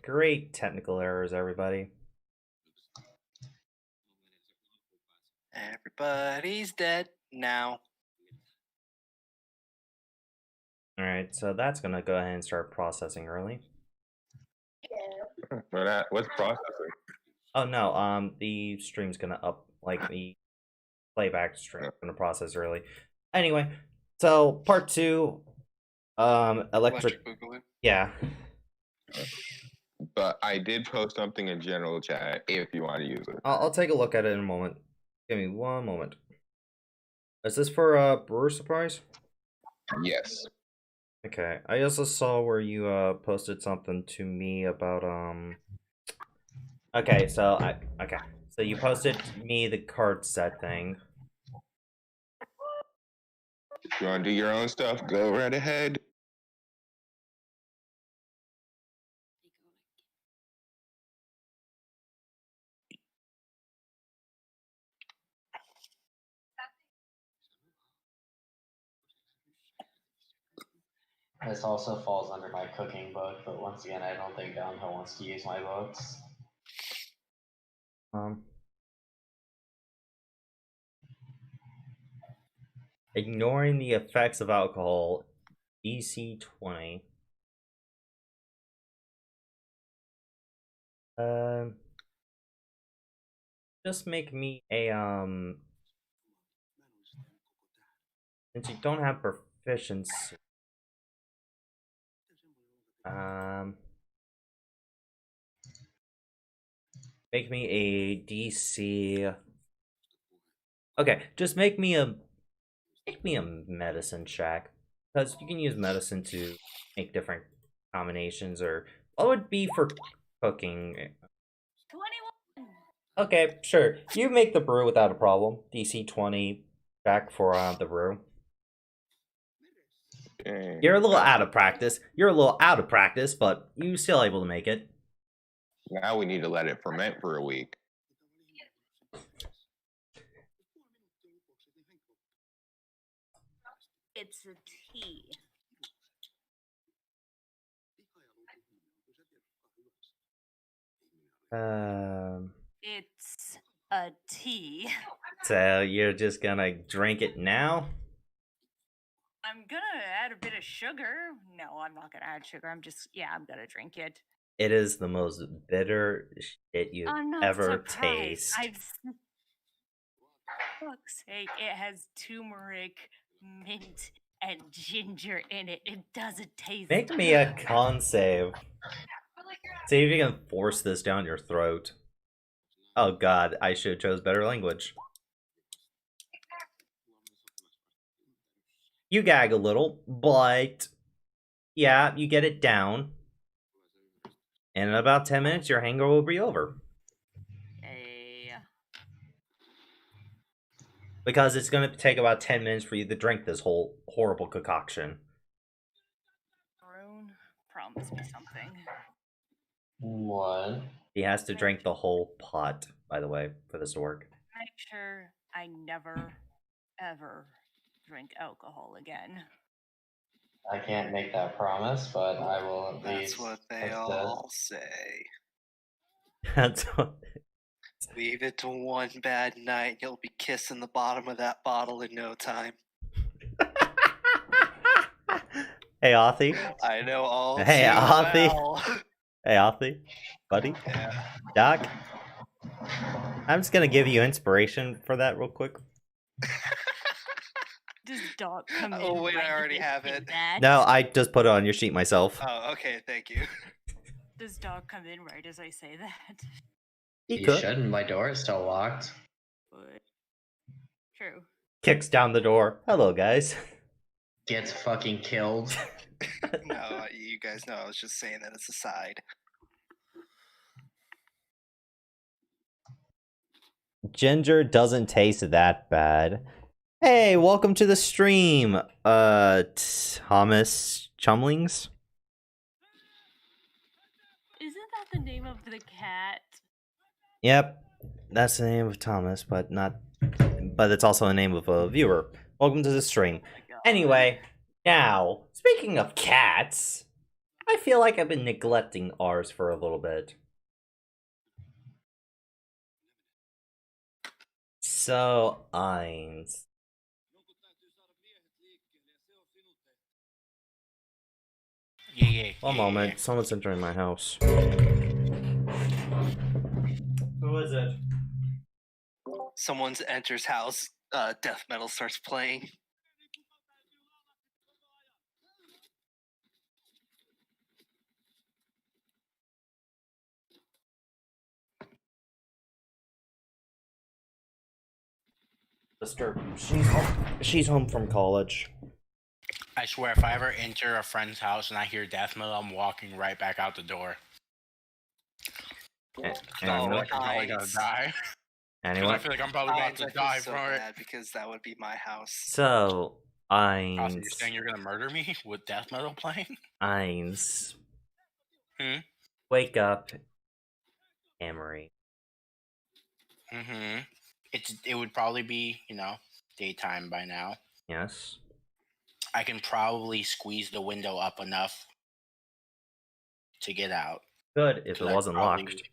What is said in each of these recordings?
Great technical errors, everybody. Everybody's dead now. Alright, so that's gonna go ahead and start processing early. What's processing? Oh no, the stream's gonna the playback stream gonna process early. Anyway, so part 2, electric Boogaloo. yeah. But I did post something in general chat if you want to use it. I'll take a look at it in a moment. Give me one moment. Is this for Brewer Surprise? Yes. Okay. I also saw where you posted something to me about Okay, so So you posted me the card set thing. If you want to do your own stuff, go right ahead. This also falls under my cooking book, but once again, I don't think Downhill wants to use my books. Ignoring the effects of alcohol, DC 20. Just make me a since you don't have proficiency. Make me a DC. Okay, just make me a medicine check, because you can use medicine to make different combinations. Or what would be for cooking? 21. Okay, sure. You make the brew without a problem. DC 20 back for the brew. You're a little out of practice. But you're still able to make it. Now we need to let it ferment for a week. It's a tea. It's a tea. So you're just gonna drink it now? I'm gonna add a bit of sugar. No, I'm not gonna add sugar. I'm gonna drink it. It is the most bitter shit you I'm not ever surprised. taste. For fuck's sake, it has turmeric, mint, and ginger in it. It doesn't taste. Make me a con save. See if you can force this down your throat. Oh god, I should have chose better language. You gag a little, but yeah, you get it down. And in about 10 minutes, your hangover will be over. Because it's going to take about 10 minutes for you to drink this whole horrible concoction. Maroon, promise me something. What? He has to drink the whole pot, by the way, for this to work. Make sure I never, ever drink alcohol again. I can't make that promise, but I will at least. That's what they all say. That's what. Leave it to one bad night, you'll be kissing the bottom of that bottle in no time. Hey, Authy. I know all. Hey, too Authy. well. Hey, Authy. Buddy. Yeah. Doc. I'm just gonna give you inspiration for that real quick. Does Doc come in? Oh wait, I already have it. No, I just put it on your sheet myself. Oh, okay, thank you. Does Doc come in right as I say that? He You could. shouldn't. My door is still locked. But... True. Kicks down the door. Hello, guys. Gets fucking killed. No, you guys know I was just saying that as a side. Ginger doesn't taste that bad. Hey, welcome to the stream, Thomas Chumlings. Isn't that the name of the cat? Yep, that's the name of Thomas, but it's also the name of a viewer. Welcome to the stream. Oh my God. Anyway, Now, speaking of cats, I feel like I've been neglecting ours for a little bit. So, Eins. Yeah. One moment, someone's entering my house. Who is it? Someone's enters house. Death metal starts playing. Sister, she's home from college. I swear, if I ever enter a friend's house and I hear death metal, I'm walking right back out the door. A- No, anyone? like I'm probably gonna Nice. die. 'Cause I Anyone? feel like I'm probably about I to feel die so for it. bad because that would be my house. So, Austin, you're Eins. saying you're gonna murder me with death metal playing? Eins. Hmm? Wake up, Amory. Mm-hmm. It would probably be, daytime by now. Yes? I can probably squeeze the window up enough to get out. Good, if it 'Cause I wasn't probably- locked.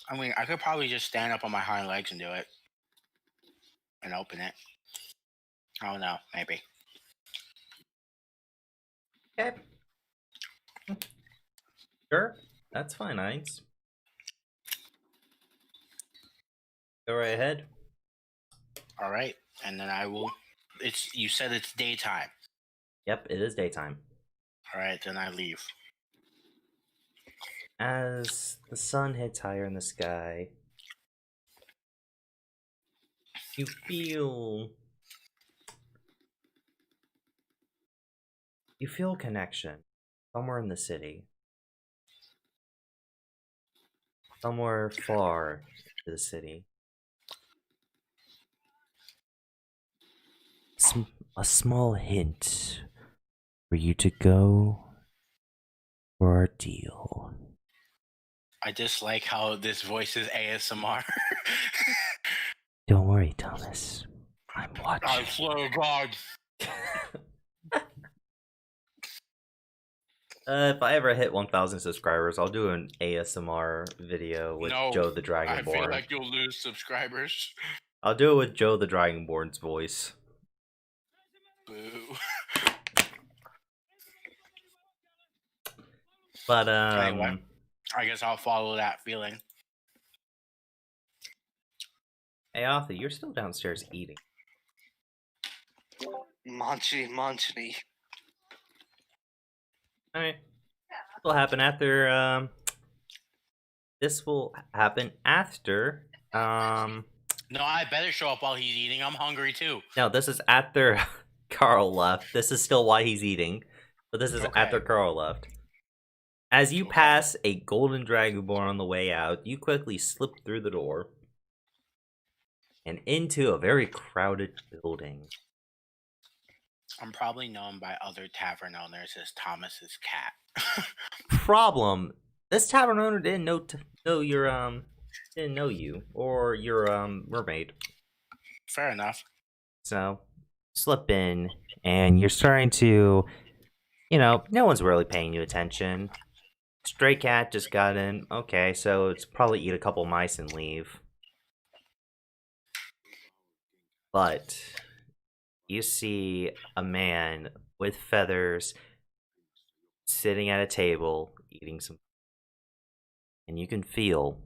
I mean, I could probably just stand up on my hind legs and do it. And open it. I don't know, maybe. Okay. Sure, that's fine, Eins. Go right ahead. Alright. And then I will you said it's daytime. Yep, it is daytime. Alright, then I leave. As the sun hits higher in the sky, you feel a connection somewhere in the city. Somewhere far to the city. A small hint for you to go for a deal. I just like how this voice is ASMR. Don't worry, Thomas. I'm watching. I swear to God. If I ever hit 1,000 subscribers, I'll do an ASMR video with No, Joe the I feel Dragonborn. like you'll lose subscribers. I'll do it with Joe the Dragonborn's voice. Boo. But Anyway. I guess I'll follow that feeling. hey Arthur, you're still downstairs eating. Manchini. Alright. This will happen after this will happen after No, I better show up while he's eating. I'm hungry too. no, this is after Carl left. This is still why he's eating. But this is Okay. after Carl left. As you Okay. pass a golden dragonborn on the way out, you quickly slip through the door and into a very crowded building. I'm probably known by other tavern owners as Thomas's cat. Problem: this tavern owner didn't know didn't know you or your mermaid. Fair enough. So slip in, and you're starting to, no one's really paying you attention. Stray cat just got in. Okay, so it's probably eat a couple mice and leave. But you see a man with feathers sitting at a table eating some, and you can feel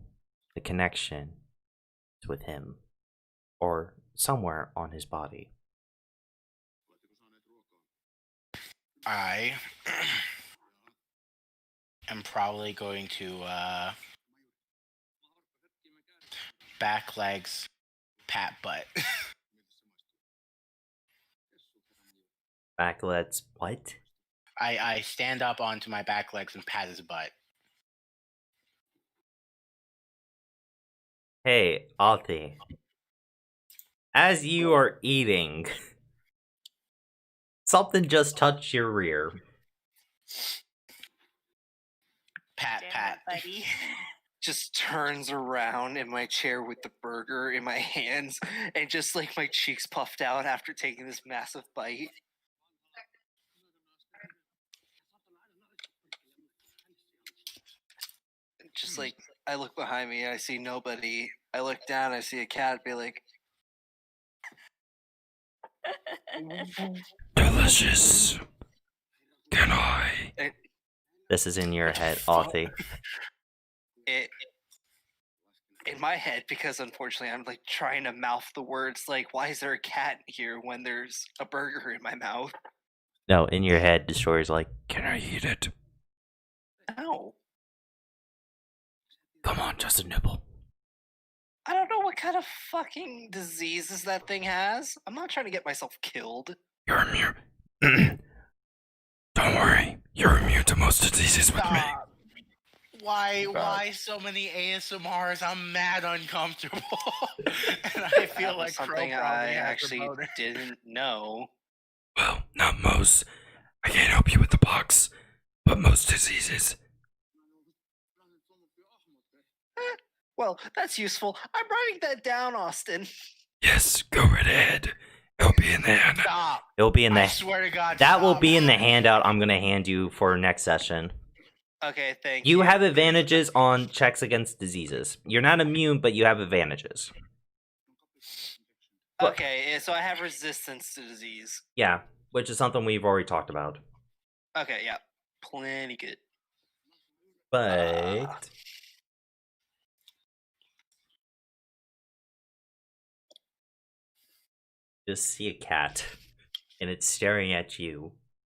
the connection with him or somewhere on his body. I am probably going to back legs, pat butt. Backlets, what? I stand up onto my back legs and pat his butt. Hey, Althi. As you are eating, something just touched your rear. Pat, Damn pat. it, buddy. just turns around in my chair with the burger in my hands and just like my cheeks puffed out after taking this massive bite. Just like I look behind me, I see nobody. I look down, I see a cat. Be like, Delicious. Can I? It- This is in your head, Authy. it in my head because unfortunately I'm like trying to mouth the words like, why is there a cat here when there's a burger in my mouth? No, in your head, Destroyer's like, can I eat it? No. Come on, just a nibble. I don't know what kind of fucking diseases that thing has. I'm not trying to get myself killed. You're immune. Don't worry, you're immune to most diseases with me. Stop. Why so many ASMRs? I'm mad uncomfortable. And I feel That was like Crow something probably I has a actually boner. didn't know. Well, not most. I can't help you with the pox, but most diseases. Well, that's useful. I'm writing that down, Austin. Yes, go right ahead. It'll be in the hand. Stop. It'll be in the. I swear to God. That will stop. be in the handout I'm gonna hand you for next session. Okay, thank You have advantages on checks against diseases. You're not immune, but you have advantages. Look. Okay, so I have resistance to disease. Yeah, which is something we've already talked about. Okay, yeah. Plenty good. But just see a cat, and it's staring at you,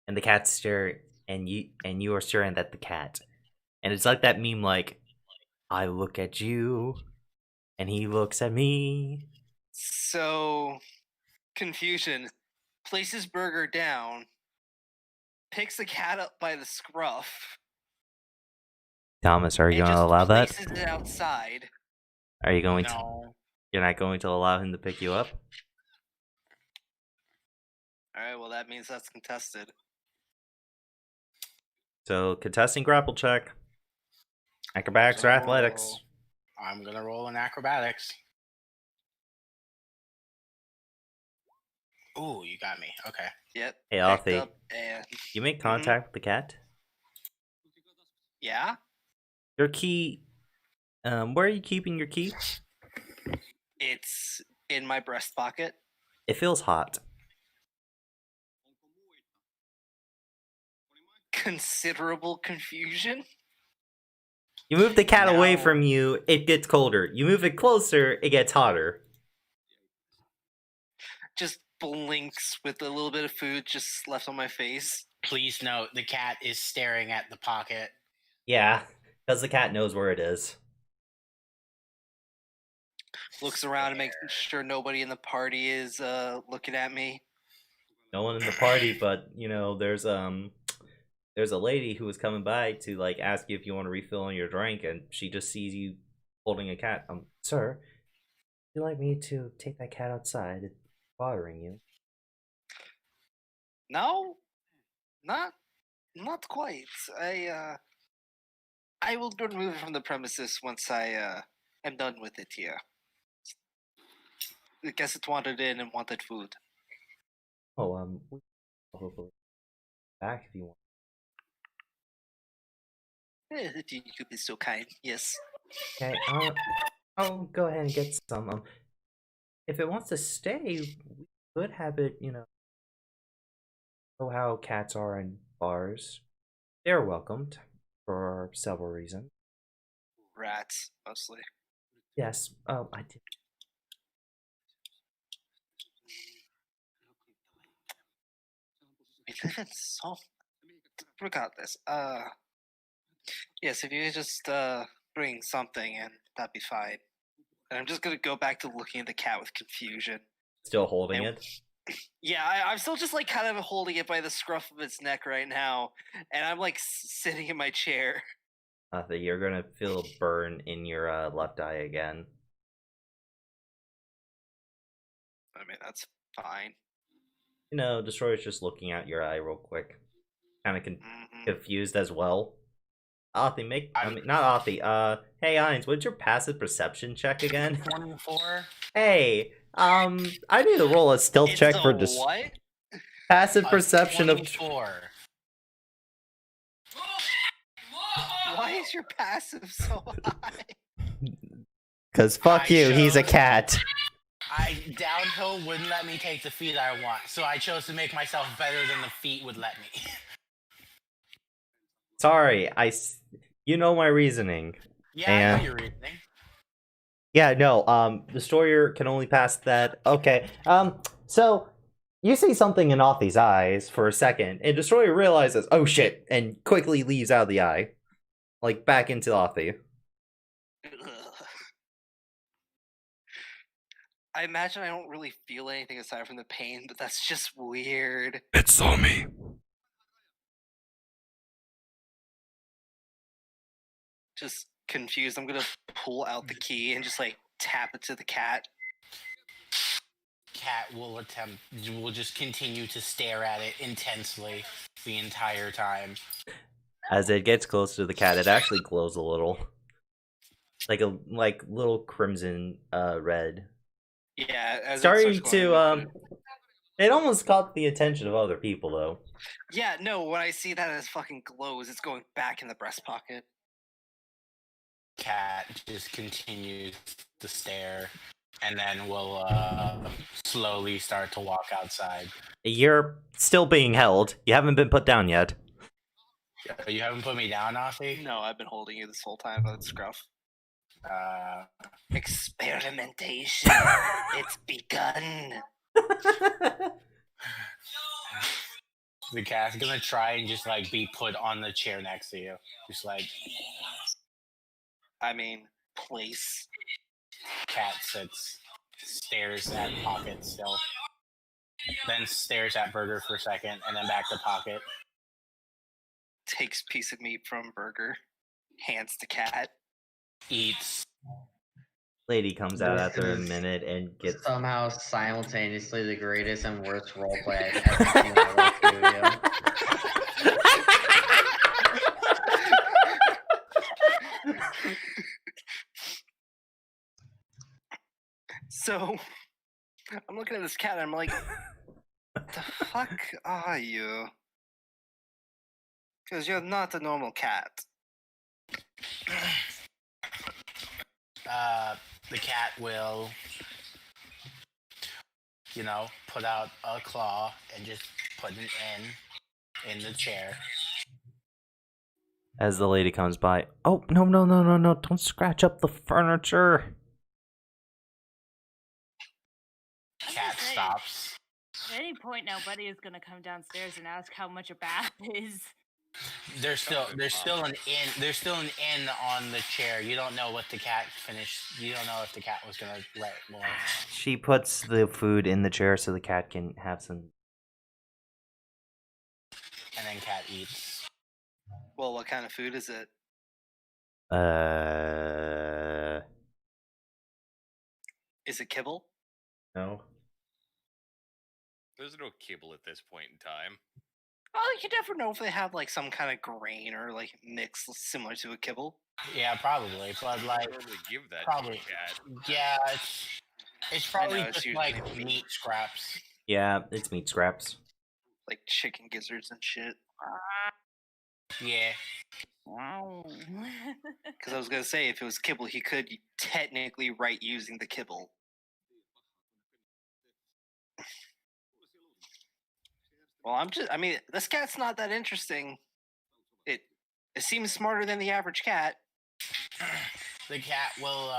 and the cat's staring, and you are staring at the cat, and it's like that meme, like I look at you, and he looks at me. So, confusion. Places burger down, picks the cat up by the scruff, Thomas, are you and going to just allow that? places it outside. Are you going to? No. You're not going to allow him to pick you up? Alright, well, that means that's contested. So contesting grapple check. Acrobatics or athletics? So, I'm gonna roll in acrobatics. Ooh, you got me. Okay. Yep. Hey, picked Alfie. up and You make contact with the cat. yeah. Your key. Where are you keeping your key? It's in my breast pocket. It feels hot. Considerable confusion. You move the cat away Now- from you, it gets colder. You move it closer, it gets hotter. Just blinks with a little bit of food just left on my face. Please note the cat is staring at the pocket. Yeah, because the cat knows where it is. Looks around and makes sure nobody in the party is looking at me. No one in the party, but you know, there's a lady who was coming by to like ask you if you want to refill on your drink, and she just sees you holding a cat. Sir, would you like me to take that cat outside? It's bothering you. No, not quite. I will remove it from the premises once I am done with it here. I guess it wandered in and wanted food. Oh, we can hopefully back if you want. If you could be so kind, yes. Okay, I'll go ahead and get some. If it wants to stay, we could have it, you know how cats are in bars. They're welcomed for several reasons. Rats, mostly. Yes, I did. We live in so. Regardless, yes, if you just bring something in, that'd be fine. And I'm just gonna go back to looking at the cat with confusion. Still holding And- it. Yeah, I'm still just like kind of holding it by the scruff of its neck right now, and I'm like sitting in my chair. That you're gonna feel a burn in your left eye again. I mean, that's fine. You know, Destroyer's just looking at your eye real quick. Kind of Mhm. confused as well. Athi, I mean, not Athi. Hey, Heinz, what's your passive perception check again? 24. Hey, I need to roll a stealth It's check a for what? passive A perception of. 24. Why is your passive so high? Cause fuck I you, he's a chose- cat. Downhill wouldn't let me take the feat I want, so I chose to make myself better than the feat would let me. Sorry, you know my reasoning. Yeah, I And- know your reasoning. Yeah, no, the destroyer can only pass that. Okay, so you see something in Athi's eyes for a second, and destroyer realizes, oh shit, and quickly leaves out of the eye, like back into Athi. Ugh. I imagine I don't really feel anything aside from the pain, but that's just weird. It saw me. Just confused. I'm gonna pull out the key and just like tap it to the cat. Cat will just continue to stare at it intensely the entire time. As it gets closer to the cat, it actually glows a little, like little crimson, red. Yeah, as it Starting starts to glowing, it almost caught the attention of other people though. Yeah, no. When I see that as fucking glows, it's going back in the breast pocket. Cat just continues to stare, and then will slowly start to walk outside. You're still being held. You haven't been put down yet. You haven't put me down, Athi? No, I've been holding you this whole time, but it's scruff. Experimentation. It's begun. The cat's gonna try and just like be put on the chair next to you. Just like I mean, place. cat sits, stares at Pocket still, then stares at Burger for a second, and then back to Pocket. Takes piece of meat from burger. Hands to cat. Eats. Lady comes out This after a is minute and gets. Somehow simultaneously the greatest and worst roleplay I've ever seen in my life, Julio. So, I'm looking at this cat and I'm like, what the fuck are you? Because you're not a normal cat. The cat will, put out a claw and just put it in the chair. As the lady comes by, oh no! Don't scratch up the furniture. Cat say- stops. At any point now, Buddy is gonna come downstairs and ask how much a bath is. There's still an in on the chair. You don't know what the cat finished. You don't know if the cat was gonna let more. She puts the food in the chair so the cat can have some. And then cat eats. Well, what kind of food is it? Is it kibble? No. There's no kibble at this point in time. Well, you never know if they have like some kind of grain or like mix similar to a kibble. Yeah, probably, but I like, normally give that probably. to a cat. yeah, it's probably it's just usually like meat. meat scraps. Yeah, it's meat scraps. Like chicken gizzards and shit. Yeah, Wow. Because I was gonna say, if it was kibble, he could technically write using the kibble. Well, I mean, this cat's not that interesting. It seems smarter than the average cat. the cat will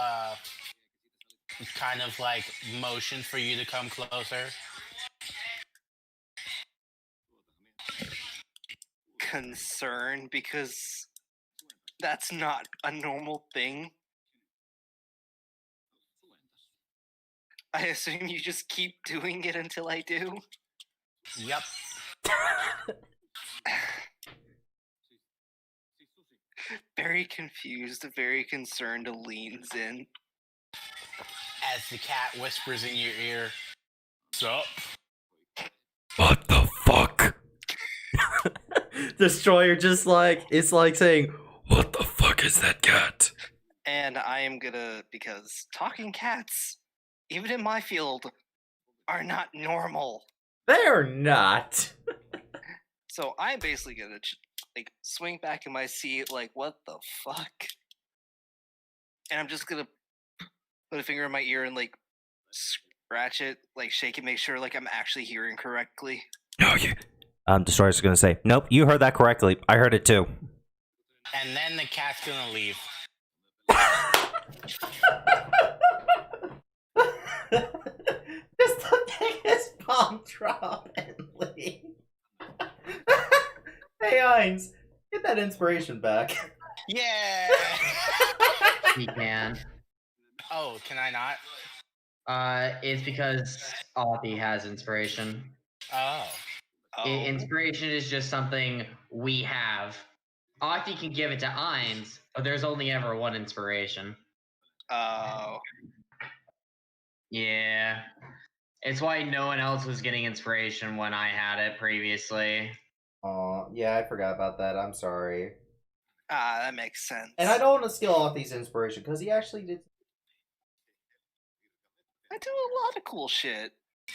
kind of like motion for you to come closer. Concern because that's not a normal thing. I assume you just keep doing it until I do. Yep. Very confused, very concerned, leans in. As the cat whispers in your ear, "Sup?" What the fuck? Destroyer just like, it's like saying, what fuck is that cat? And I am gonna, because talking cats, even in my field, are not normal. They're not. So I'm basically gonna like swing back in my seat, like, what the fuck? And I'm just gonna put a finger in my ear and like scratch it, like shake it, make sure like I'm actually hearing correctly. No, you. Destroyer's gonna say, nope, you heard that correctly. I heard it too. And then the cat's gonna leave. Just the biggest bomb drop and leave. Hey, Heinz, get that inspiration back. Yeah. He can. Oh, can I not? It's because Authy has inspiration. Oh. Inspiration is just something we have. Authy can give it to Ainz, but there's only ever one inspiration. Oh. Yeah. It's why no one else was getting inspiration when I had it previously. Oh, yeah, I forgot about that. I'm sorry. That makes sense. And I don't want to steal Authy's inspiration, because he actually did. I do a lot of cool shit.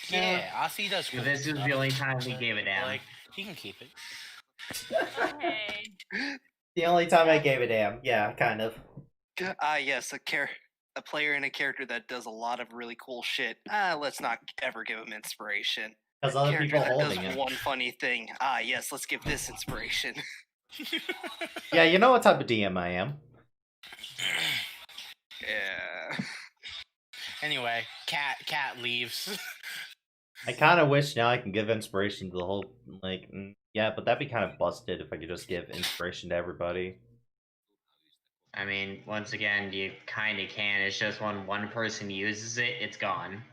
Yeah, Aussie does. Cool This is stuff, the only time we gave it down. Like, he can keep it. Hey. The only time I gave a damn. Yeah, kind of. Yes, a player and a character that does a lot of really cool shit. Let's not ever give him inspiration. Because other Character people that holding does it. one funny thing. Yes, let's give this inspiration. Yeah, you know what type of DM I am. Yeah. Anyway, cat leaves. I kind of wish now I can give inspiration to the whole, like, yeah, but that'd be kind of busted if I could just give inspiration to everybody. I mean, once again, you kind of can. It's just when one person uses it, it's gone.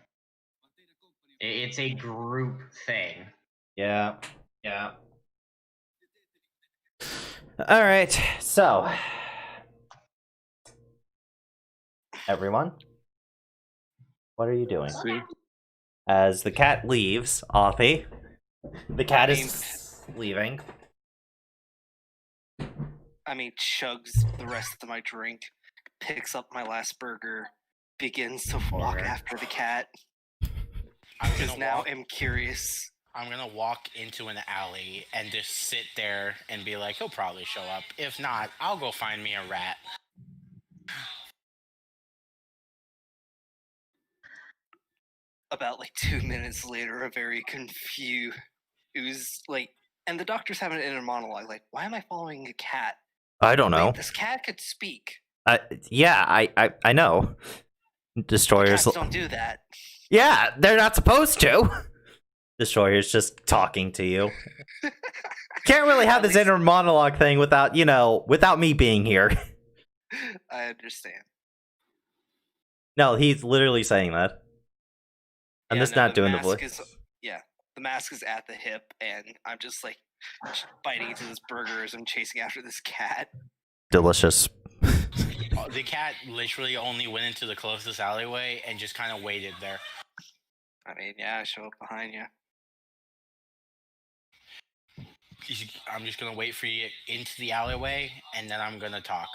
It's a group thing. Yeah, yeah. Alright, so. Everyone, what are you doing? Sweet. As the cat leaves, Authy, the cat is leaving. I mean, chugs the rest of my drink, picks up my last burger, begins to walk Alright. after the cat. I'm Because gonna now walk. I'm curious. I'm gonna walk into an alley and just sit there and be like, he'll probably show up. If not, I'll go find me a rat. About like 2 minutes later, a very confused, like, and the doctor's having an inner monologue, like, why am I following a cat? I don't know. Wait, this cat could speak. Yeah, I know. Destroyers. Cats don't do that. Yeah, they're not supposed to. Destroyer's just talking to you. Can't really have At this least- inner monologue thing without, without me being here. I understand. No, he's literally saying that. I'm Yeah, just no, not doing the mask voice. The mask is at the hip, and I'm just like biting into this burger as I'm chasing after this cat. Delicious. The cat literally only went into the closest alleyway and just kind of waited there. I mean, yeah, I show up behind you. I'm just gonna wait for you into the alleyway, and then I'm gonna talk.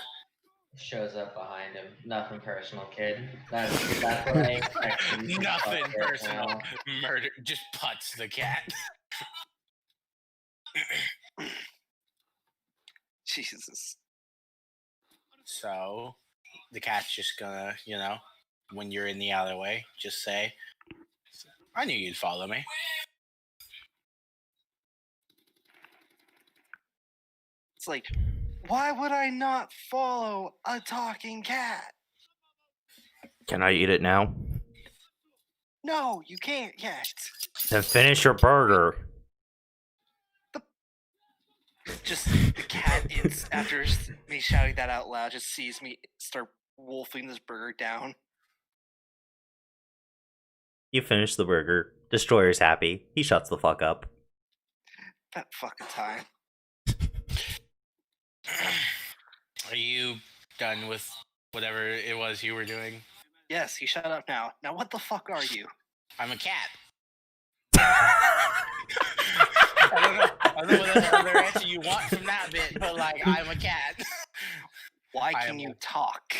Shows up behind him. Nothing personal, kid. That's what I expect. from you. Nothing Fuck it personal. now. Murder just putts the cat. Jesus. So the cat's just gonna, when you're in the alleyway, just say, I knew you'd follow me. It's like, why would I not follow a talking cat? Can I eat it now? No, you can't yet. Then finish your burger. Just the cat, after me shouting that out loud, just sees me start wolfing this burger down. You finish the burger. Destroyer's happy. He shuts the fuck up. That fucking time. Are you done with whatever it was you were doing? Yes, you shut up now. Now, what the fuck are you? I'm a cat. I don't know what other answer you want from that bit, but I'm a cat. Why I can you will- talk?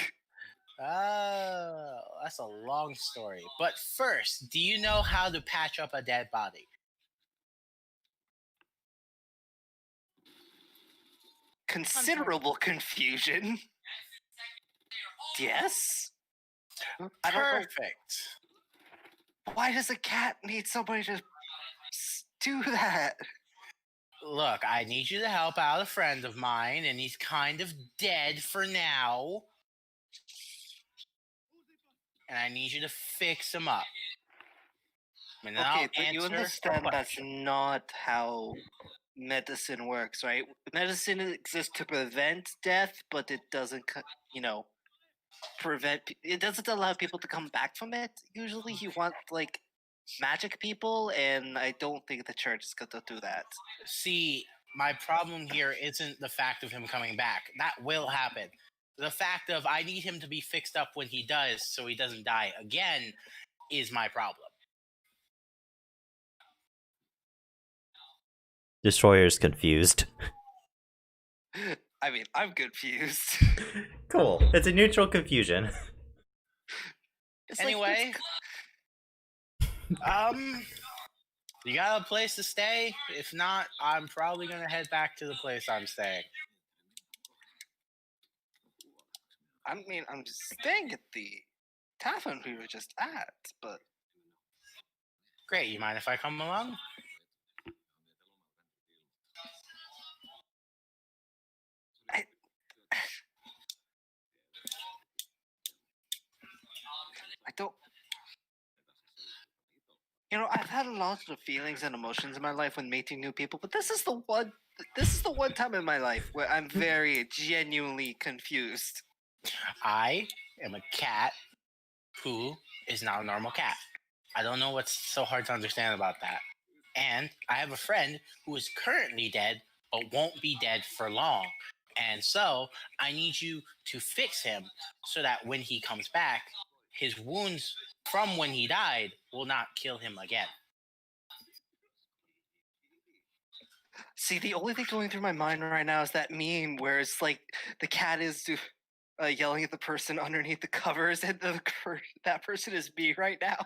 Oh, that's a long story. But first, do you know how to patch up a dead body? Considerable confusion. Yes? I don't know. Perfect. Why does a cat need somebody to do that? Look, I need you to help out a friend of mine, and he's kind of dead for now. And I need you to fix him up. And then Okay, I'll but you answer a understand that's question. not how medicine works, right? Medicine exists to prevent death, but it doesn't, prevent. It doesn't allow people to come back from it. Usually, you want like magic people, and I don't think the church is going to do that. See, my problem here isn't the fact of him coming back. That will happen. The fact of I need him to be fixed up when he does so he doesn't die again is my problem. Destroyer's confused. I mean, I'm confused. Cool. It's a neutral confusion. It's like, Anyway, you got a place to stay? If not, I'm probably gonna head back to the place I'm staying. I mean, I'm just staying at the tavern we were just at, but Great, you mind if I come along? I don't. I've had a lot of feelings and emotions in my life when meeting new people, but this is the one. This is the one time in my life where I'm very genuinely confused. I am a cat who is not a normal cat. I don't know what's so hard to understand about that. And I have a friend who is currently dead, but won't be dead for long. And so I need you to fix him so that when he comes back, his wounds from when he died will not kill him again. See, the only thing going through my mind right now is that meme where it's like the cat is yelling at the person underneath the covers, and that person is me right now.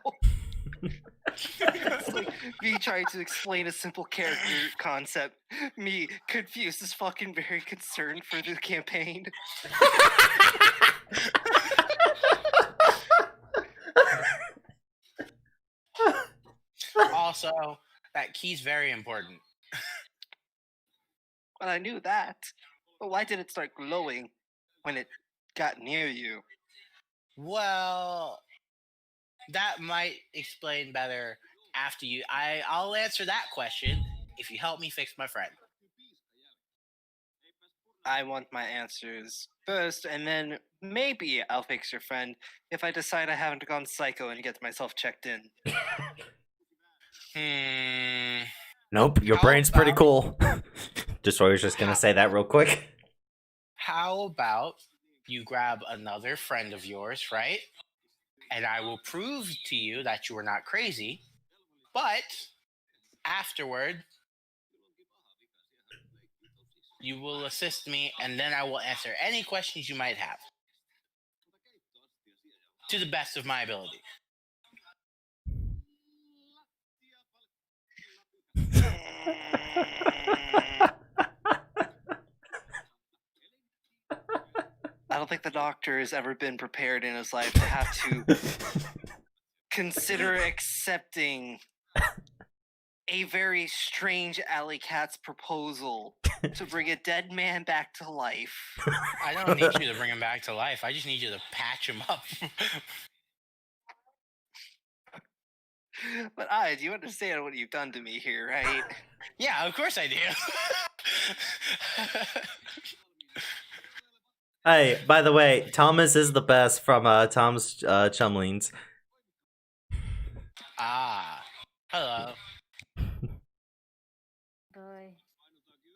It's like me trying to explain a simple character concept. Me confused as fucking very concerned for the campaign. Also, that key's very important. But I knew that. But why did it start glowing when it got near you? Well, that might explain better after you. I'll answer that question if you help me fix my friend. I want my answers first, and then maybe I'll fix your friend if I decide I haven't gone psycho and get myself checked in. Nope, your How brain's pretty about- cool. Destroyer's just gonna say that real quick. How about you grab another friend of yours, right? And I will prove to you that you are not crazy. But afterward, you will assist me, and then I will answer any questions you might have to the best of my ability. I don't think the doctor has ever been prepared in his life to have to consider accepting a very strange alley cat's proposal to bring a dead man back to life. I don't need you to bring him back to life. I just need you to patch him up. But do you understand what you've done to me here, right? Yeah, of course I do. Hey, by the way, Thomas is the best from Tom's Chumlings. Ah, hello. Boy.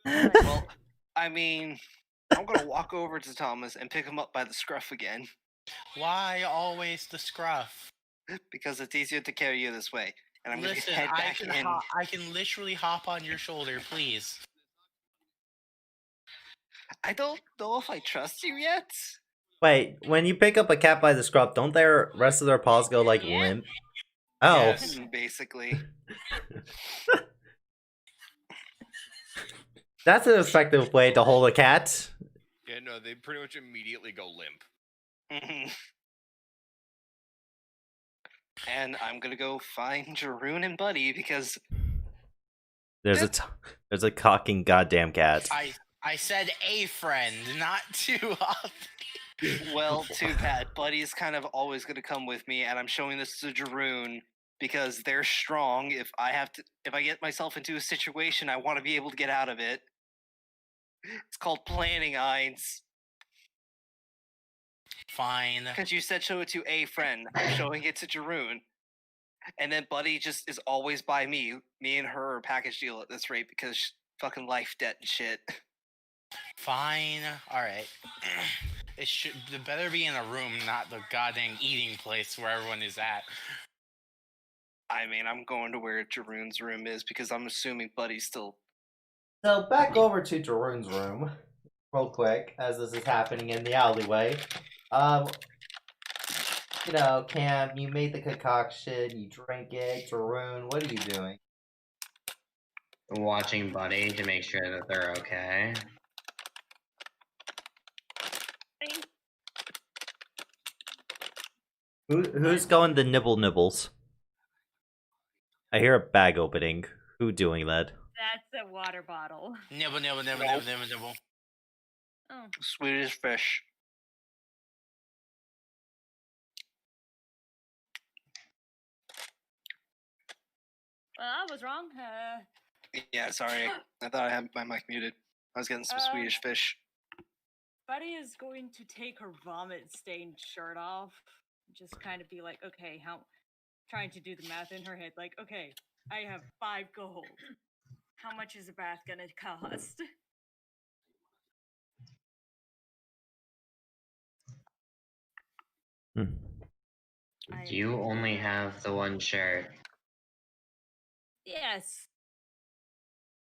Well, I mean, I'm gonna walk over to Thomas and pick him up by the scruff again, Why always the scruff? because it's easier to carry you this way. And I'm Listen, gonna head I back can in. I can literally hop on your shoulder, please. I don't know if I trust you yet. Wait, when you pick up a cat by the scruff, don't their rest of their paws go like Yeah. limp? Oh, Yes. Basically. that's an effective way to hold a cat. Yeah, no, they pretty much immediately go limp. Mhm. And I'm gonna go find Jaroon and Buddy because There's a cocking goddamn cat. I said a friend, not two. well, too bad. Buddy's kind of always gonna come with me, and I'm showing this to Jaroon because they're strong. If I get myself into a situation, I want to be able to get out of it. It's called planning, Eins. Fine. Because you said show it to a friend. I'm showing it to Jaroon. And then Buddy just is always by me. Me and her are a package deal at this rate because fucking life debt and shit. Fine. All right. It better be in a room, not the goddamn eating place where everyone is at. I mean, I'm going to where Jaroon's room is because I'm assuming Buddy's still. So back over to Jaroon's room, real quick, as this is happening in the alleyway. You know, Cam, you made the concoction, you drink it. Jaroon, what are you doing? Watching Buddy to make sure that they're okay. Who's going the nibbles? I hear a bag opening. Who doing that? That's a water bottle. Nibble. Oh, Swedish fish. well, I was wrong. Yeah, sorry. I thought I had my mic muted. I was getting some Swedish fish. Buddy is going to take her vomit-stained shirt off. Just kind of be like, okay, trying to do the math in her head. Like, okay, I have 5 gold. How much is a bath gonna cost? You only have the one shirt. Yes.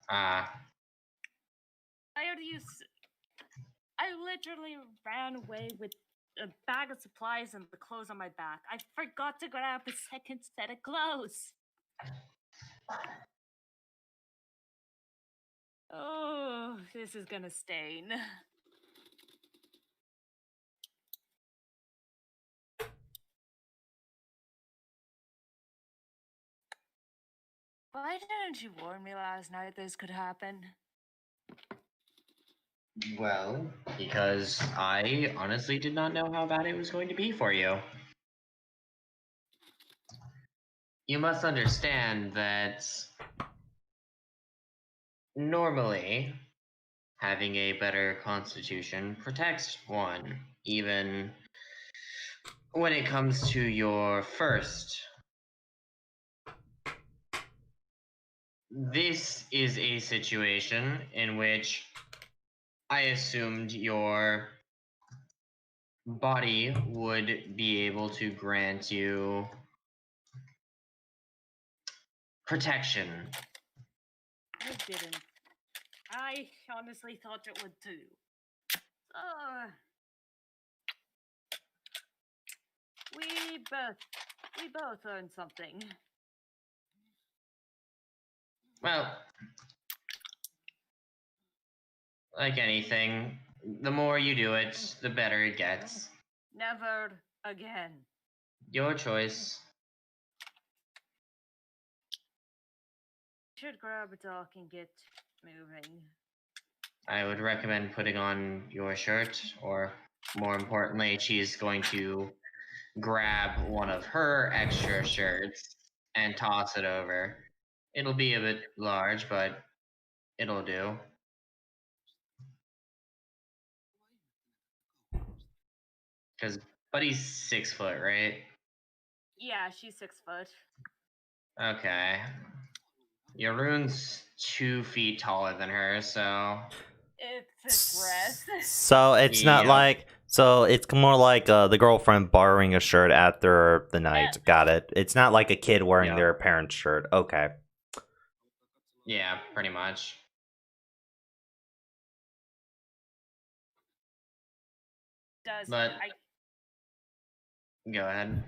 Ah. I literally ran away with a bag of supplies and the clothes on my back. I forgot to grab a second set of clothes. Oh, this is gonna stain. Why didn't you warn me last night this could happen? Well, because I honestly did not know how bad it was going to be for you. You must understand that normally having a better constitution protects one, even when it comes to your first. This is a situation in which I assumed your body would be able to grant you protection. I didn't. I honestly thought it would too. We both learned something. Well, like anything, the more you do it, the better it gets. Never again. Your choice. Should grab a dock and get moving. I would recommend putting on your shirt, or more importantly, she's going to grab one of her extra shirts and toss it over. It'll be a bit large, but it'll do. Because Buddy's 6 foot, right? Yeah, she's 6 foot. Okay. Your rune's 2 feet taller than her, so It's a dress. So it's not Yeah. like. So it's more like the girlfriend borrowing a shirt after the night. Yeah. Got it. It's not like a kid wearing Yeah. their parent's shirt. Okay. yeah, pretty much. does. But- Go ahead.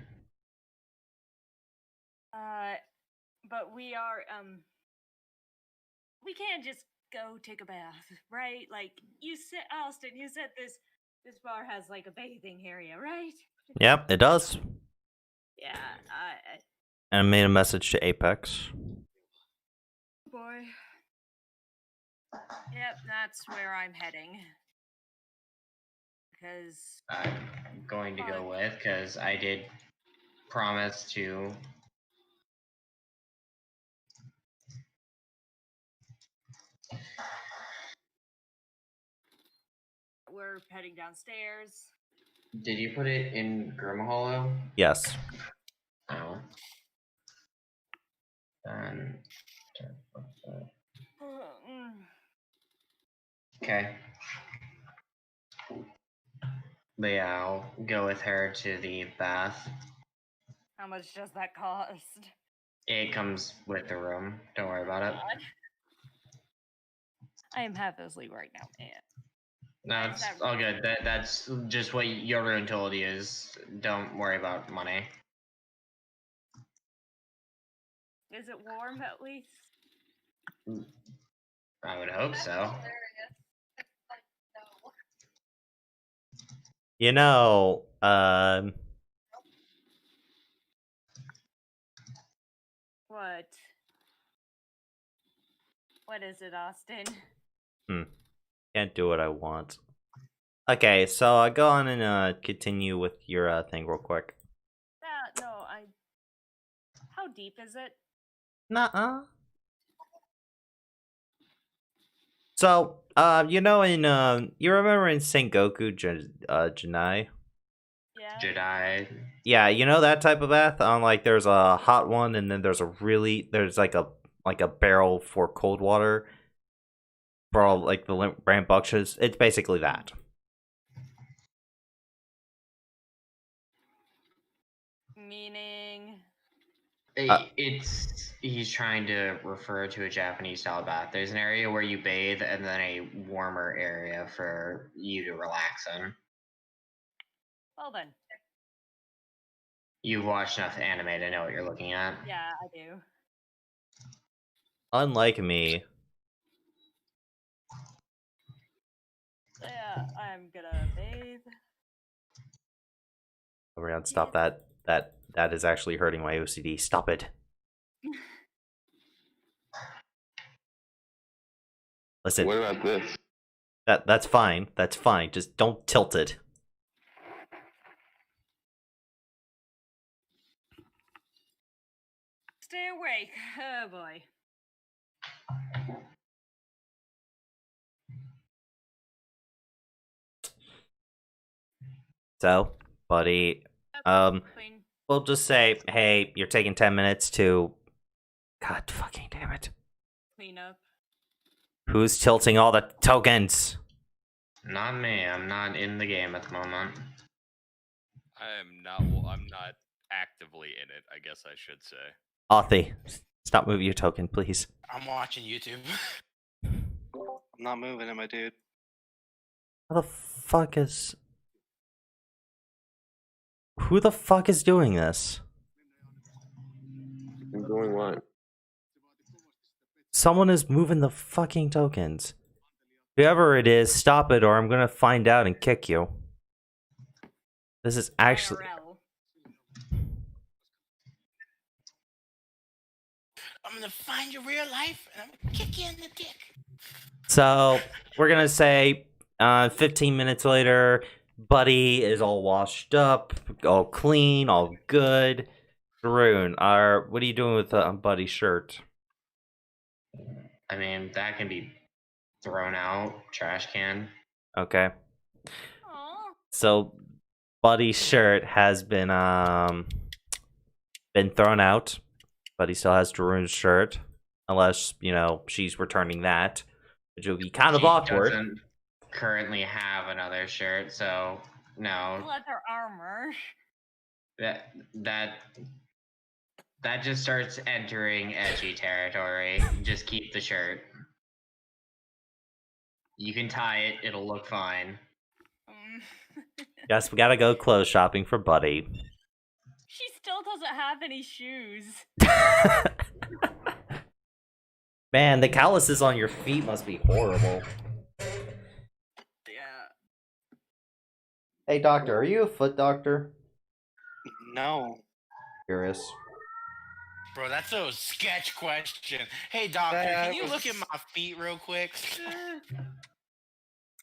But we are we can't just go take a bath, right? Like you said, Austin, you said this bar has like a bathing area, right? Yep, it does. Yeah, And I made a message to Apex. boy. Yep, that's where I'm heading. Because I'm going to go with, because I did promise to. we're heading downstairs. Did you put it in Grim Hollow? Yes. No. Then. Okay. But yeah, I'll go with her to the bath. How much does that cost? It comes with the room. Don't worry about it. God. I am half asleep right now, man. No, it's all good. That's just what Yorun told you is don't worry about money. Is it warm at least? I would hope so. You know, What? What is it, Austin? can't do what I want. Okay, so I go on and continue with your thing real quick. No, How deep is it? Nuh-uh. So, you know, you remember in Sengoku Janai? Yeah. Jedi. Yeah, you know that type of bath? Like there's a hot one, and then there's like a barrel for cold water for all like the rambunctious. It's basically that. Meaning. He's trying to refer to a Japanese style bath. There's an area where you bathe and then a warmer area for you to relax in. Well then. You've watched enough anime to know what you're looking at. Yeah, I do. Unlike me, Yeah, I'm gonna bathe. around stop that. That is actually hurting my OCD. Stop it. Listen, What about this? that's fine. That's fine. Just don't tilt it. Stay awake. Oh boy. So, buddy, Clean. we'll just say, hey, you're taking 10 minutes to. God fucking damn it. Clean up. Who's tilting all the tokens? Not me. I'm not in the game at the moment. I'm not actively in it, I guess I should say. Authy, stop moving your token, please. I'm watching YouTube. I'm not moving it, my dude. How the fuck is. Who the fuck is doing this? I'm doing what? Someone is moving the fucking tokens. Whoever it is, stop it or I'm gonna find out and kick you. This is actually. IRL. I'm gonna find your real life and I'm gonna kick you in the dick. So, we're gonna say 15 minutes later, Buddy is all washed up, all clean, all good. Rune, what are you doing with Buddy's shirt? I mean, that can be thrown out. Trash can. Okay. Aw. So, Buddy's shirt has been thrown out, but he still has Darune's shirt, unless she's returning that, which would be kind of She awkward. doesn't currently have another shirt, so no. Leather armor. That just starts entering edgy territory. Just keep the shirt. You can tie it; it'll look fine. Um, Guess we gotta go clothes shopping for Buddy. she still doesn't have any shoes. Man, the calluses on your feet must be horrible. Yeah. Hey, doctor, are you a foot doctor? No. Curious. Bro, that's a sketch question. Hey, doctor, can you look at my feet real quick?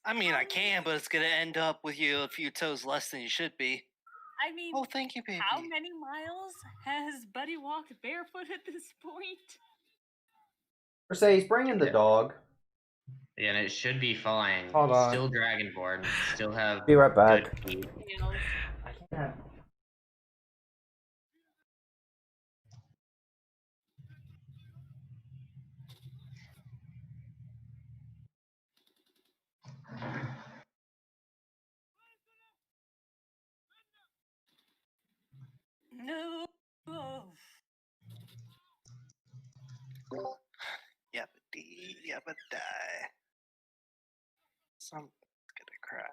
I mean, I can, but it's gonna end up with you a few toes less than you should be. I mean, Oh, thank you, baby. how many miles has Buddy walked barefoot at this point? Mercedes, bring in the dog. Yeah, and it should be fine. Hold on. Still Dragonborn. Still have Be right back. good feet. You know, no. Yappity, yappity. Someone's gonna cry.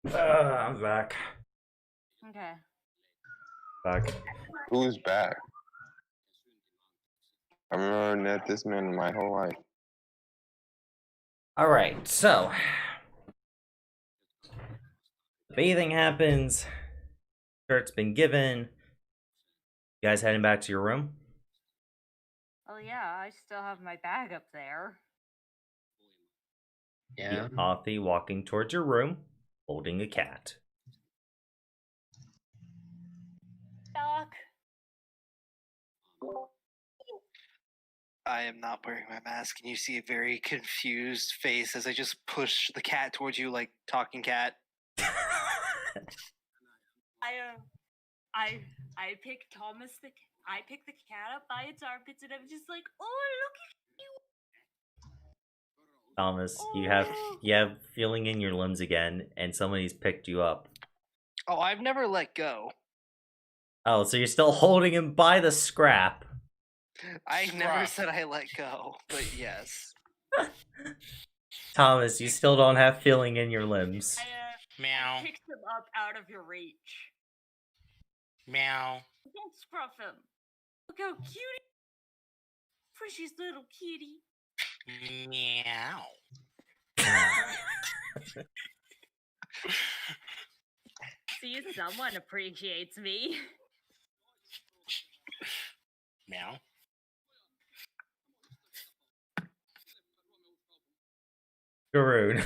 I'm back. Okay. Back. Who's back? I've never met this man in my whole life. Alright, so. Bathing happens. Shirt's been given. You guys heading back to your room? Oh yeah, I still have my bag up there. Yeah. Authy walking towards your room, holding a cat. Doc. I am not wearing my mask, and you see a very confused face as I just push the cat towards you like talking cat. I pick Thomas I pick the cat up by its armpits and I'm just like, oh look at Thomas, Oh. you have feeling in your limbs again, and somebody's picked you up. Oh, I've never let go. Oh, so you're still holding him by the scrap. I never Scruff. said I let go, but yes. Thomas, you still don't have feeling in your limbs. Meow. I picked him up out of your reach. Meow. Don't scruff him. Look how cute precious little kitty. Meow. See, someone appreciates me. Meow. Garoon,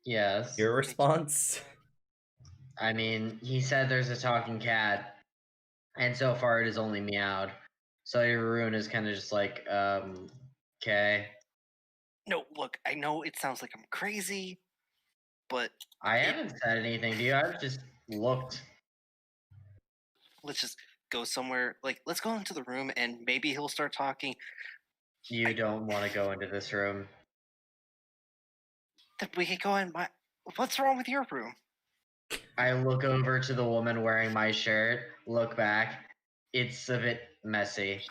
Yes. your response? I mean, he said there's a talking cat, and so far it has only meowed. So your rune is kind of just like, okay. No, look, I know it sounds like I'm crazy, but I haven't said anything to you. I've just looked. let's just go somewhere. Like, let's go into the room and maybe he'll start talking. You don't want to go into this room. Then we can go in my. What's wrong with your room? I look over to the woman wearing my shirt, look back. It's a bit messy.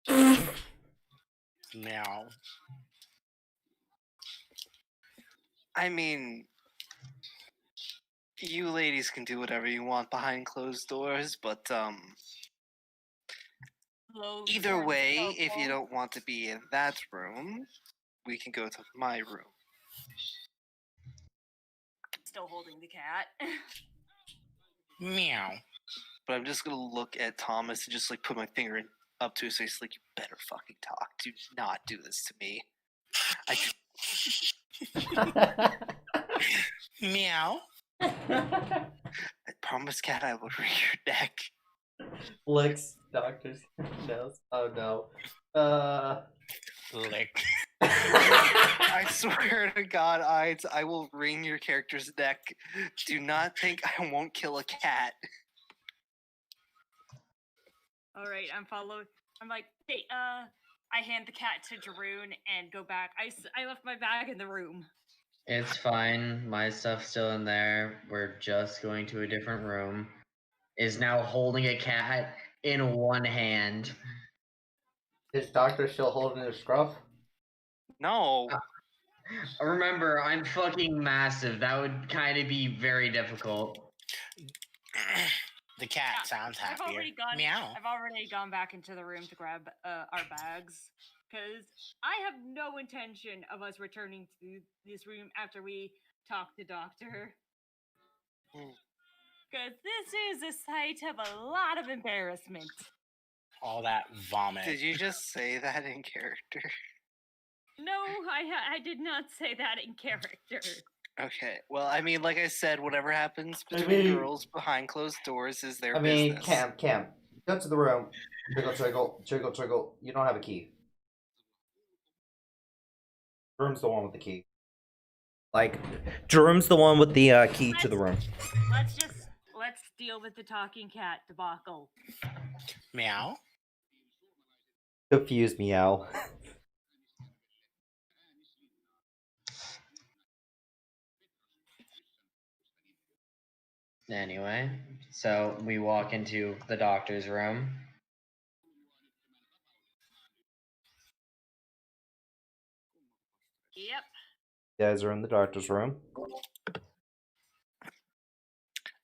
Meow. I mean, you ladies can do whatever you want behind closed doors, but either way, if you don't want to be in that room, we can go to my room. Still holding the cat. Meow. but I'm just gonna look at Thomas and just like put my finger up to his face, like, you better fucking talk. Do not do this to me. Meow. I promise, cat, I will wring your neck. Licks doctor's nose. Oh no. Lick. I swear to God, I will wring your character's neck. Do not think I won't kill a cat. All right, I'm like, hey, I hand the cat to Jeroen and go back. I left my bag in the room. It's fine. My stuff's still in there. We're just going to a different room. Is now holding a cat in one hand. Is doctor still holding his scruff? No. Remember, I'm fucking massive. That would kind of be very difficult. The cat Yeah, sounds I've happier. already gone. Meow. I've already gone back into the room to grab our bags because I have no intention of us returning to this room after we talk to Doctor. Hmm. Because this is a site of a lot of embarrassment. All that vomit. Did you just say that in character? No, I did not say that in character. Okay. Well, I mean, like I said, whatever happens I between mean- girls behind closed doors is their I mean, business. Cam, go to the room. Triggle. You don't have a key. Jerome's the one with the key. Like, Jerome's the one with the key to the room. Let's deal with the talking cat debacle. Meow. Confuse meow. Anyway, so we walk into the doctor's room. Yep. You guys are in the doctor's room.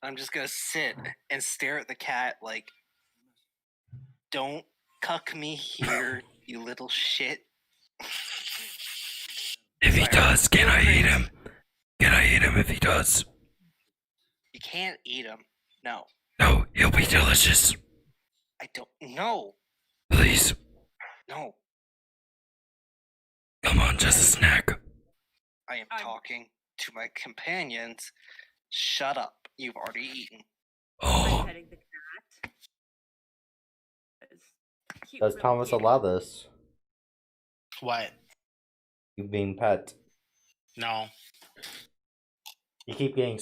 I'm just gonna sit and stare at the cat like, don't cuck me here, you little shit. If he Sorry. does, can I eat him? Can I eat him if he does? You can't eat him. No. No, he'll be delicious. I don't. No. Please, No. come on, just a snack. I am I'm- talking to my companions. Shut up. You've already eaten. Oh, Petting the cat. Cute does little Thomas kitty. allow this? What? You being pet. No. You keep getting.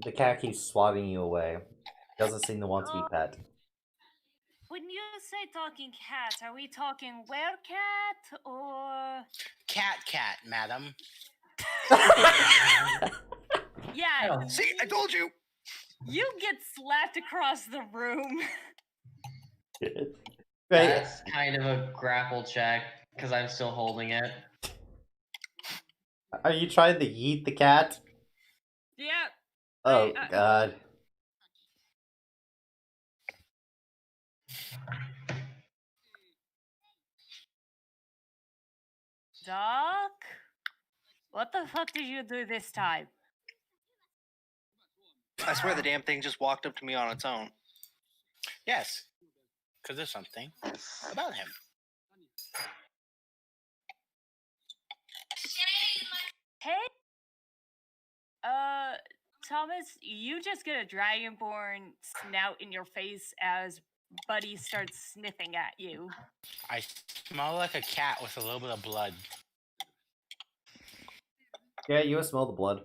The cat keeps swatting you away. Doesn't seem to want to be pet. When you say talking cat, are we talking werecat or Cat, madam. yeah? Oh. See, I told you. You get slapped across the room. Right. That's kind of a grapple check because I'm still holding it. Are you trying to yeet the cat? Yep. Oh I- God. Doc, what the fuck did you do this time? I swear the damn thing just walked up to me on its own. Yes. Because there's something about him. Hey, Thomas, you just get a dragonborn snout in your face as Buddy starts sniffing at you. I smell like a cat with a little bit of blood. Yeah, you smell the blood.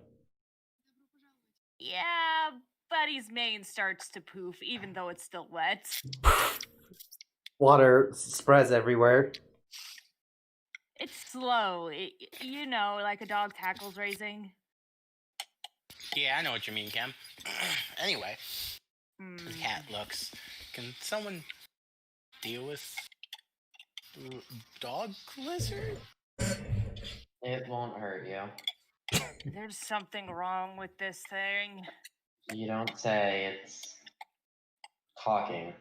Yeah, Buddy's mane starts to poof, even though it's still wet. Water spreads everywhere. It's slow, you know, like a dog tackles raising. Yeah, I know what you mean, Cam. Anyway, Hmm. the cat looks. Can someone deal with dog lizard? It won't hurt you. There's something wrong with this thing. You don't say. It's talking.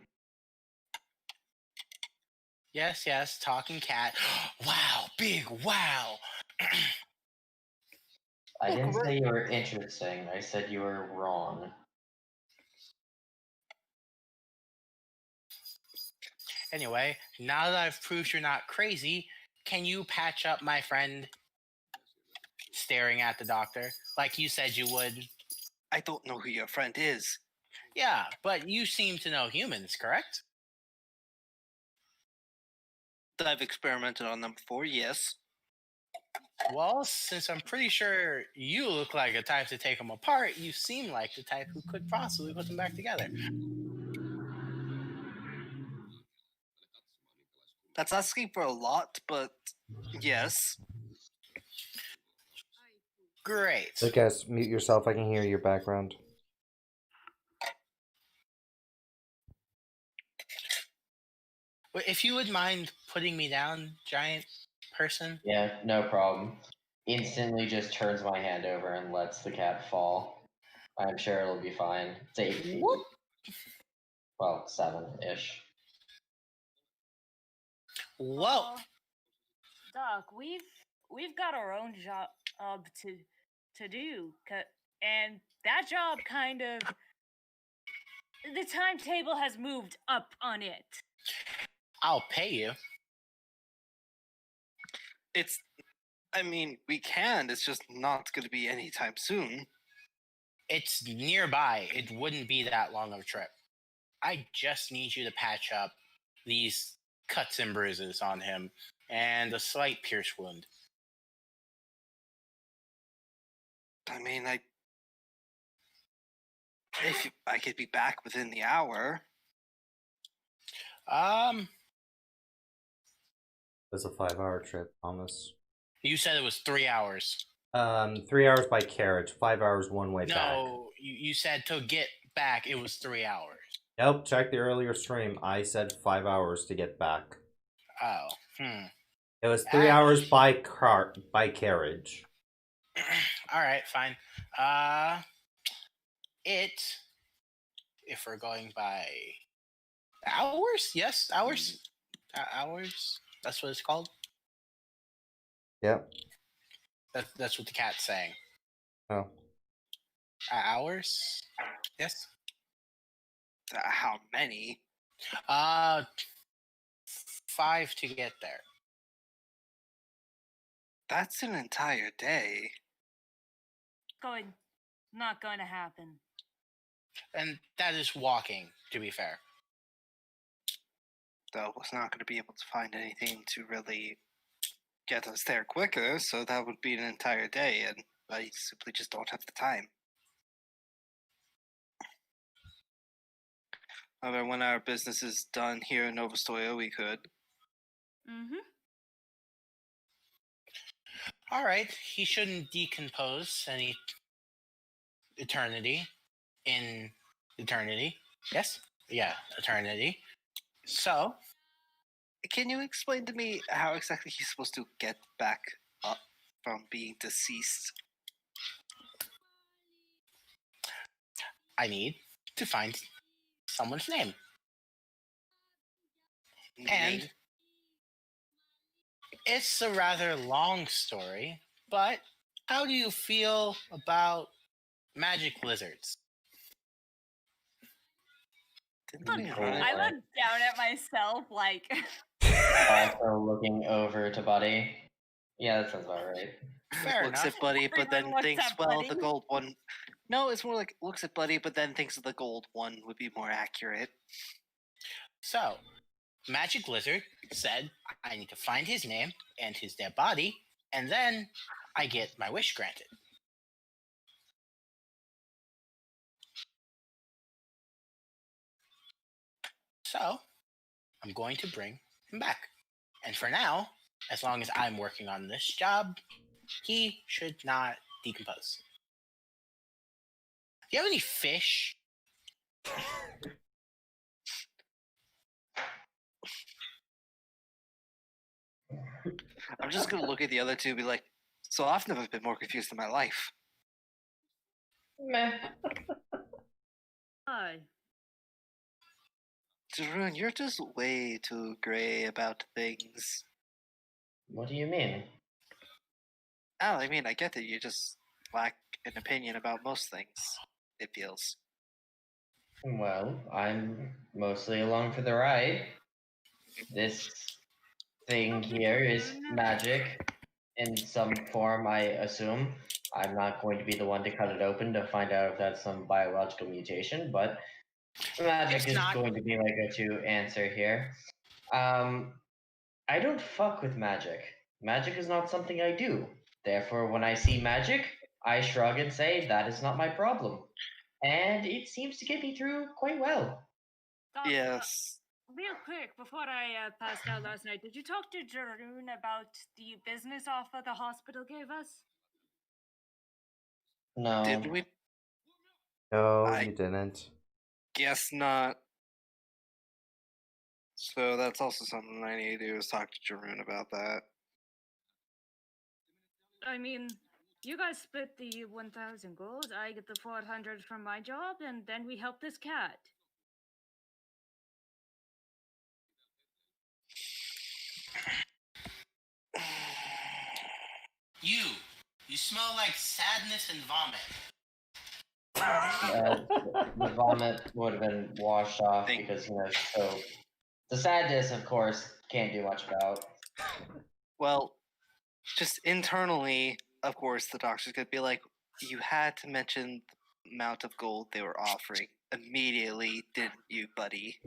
Yes, talking cat. Wow, big wow. I Look, didn't we're- say you were interesting. I said you were wrong. Anyway, now that I've proved you're not crazy, can you patch up my friend staring at the doctor like you said you would? I don't know who your friend is. Yeah, but you seem to know humans, correct? I've experimented on them before, yes. Well, since I'm pretty sure you look like a type to take them apart, you seem like the type who could possibly put them back together. That's asking for a lot, but yes. Great. Lucas, mute yourself. I can hear your background. But if you would mind putting me down, giant person. Yeah, no problem. Instantly just turns my hand over and lets the cat fall. I'm sure it'll be fine. It's 8 feet. Whoop. Well, 7-ish. Whoa. Aw, Doc, we've got our own job to do, and that job kind of the timetable has moved up on it. I'll pay you. I mean, we can. It's just not going to be anytime soon. It's nearby. It wouldn't be that long of a trip. I just need you to patch up these cuts and bruises on him and a slight pierce wound. I mean, if I could be back within the hour. It's a 5-hour trip, Thomas. You said it was 3 hours. 3 hours by carriage, 5 hours one way back. No, you said to get back it was 3 hours. Nope, check the earlier stream. I said 5 hours to get back. Oh, It was 3 hours by carriage. All right, fine. If we're going by hours, yes, hours, hours. That's what it's called. Yep. That's what the cat's saying. Oh. Hours, yes. How many? 5 to get there. That's an entire day. Not going to happen. And that is walking, to be fair. Though I was not going to be able to find anything to really get us there quicker, so that would be an entire day, and I simply just don't have the time. However, when our business is done here in Novastoya, we could. Mm-hmm. All right, he shouldn't decompose any eternity in eternity. Yes? Yeah, eternity. So, Can you explain to me how exactly he's supposed to get back up from being deceased? I need to find someone's name. And Name? it's a rather long story, but how do you feel about magic lizards? Didn't we Mm, run it? I look down at myself like Also looking over to Buddy. Yeah, that sounds about right. Fair Looks enough. at Buddy, but then Everyone looks thinks, at well, Buddy. the gold one. No, it's more like looks at Buddy, but then thinks the gold one would be more accurate. So, Magic Lizard said I need to find his name and his dead body, and then I get my wish granted. So, I'm going to bring him back. And for now, as long as I'm working on this job, he should not decompose. Do you have any fish? I'm just gonna look at the other two and be like, so I've never been more confused in my life. Meh. Hi. Jarun, you're just way too gray about things. What do you mean? Oh, I mean, I get that you just lack an opinion about most things, it feels. Well, I'm mostly along for the ride. This thing Dr. here is Jerome? magic in some form, I assume. I'm not going to be the one to cut it open to find out if that's some biological mutation, but magic It's is not. going to be my go-to answer here. I don't fuck with magic. Magic is not something I do. Therefore, when I see magic, I shrug and say that is not my problem. And it seems to get me through quite well. Doctor, Yes. real quick, before I passed out last night, did you talk to Jeroen about the business offer the hospital gave us? No. Did we? No, I- you didn't. Guess not. So that's also something I need to do is talk to Jeroen about that. I mean, you guys split the 1,000 gold, I get the 400 from my job, and then we help this cat. You smell like sadness and vomit. The vomit would have been washed off Thank- because, so the sadness, of course, can't do much about. Well, just internally, of course, the doctor's gonna be like, you had to mention the amount of gold they were offering immediately, didn't you, buddy?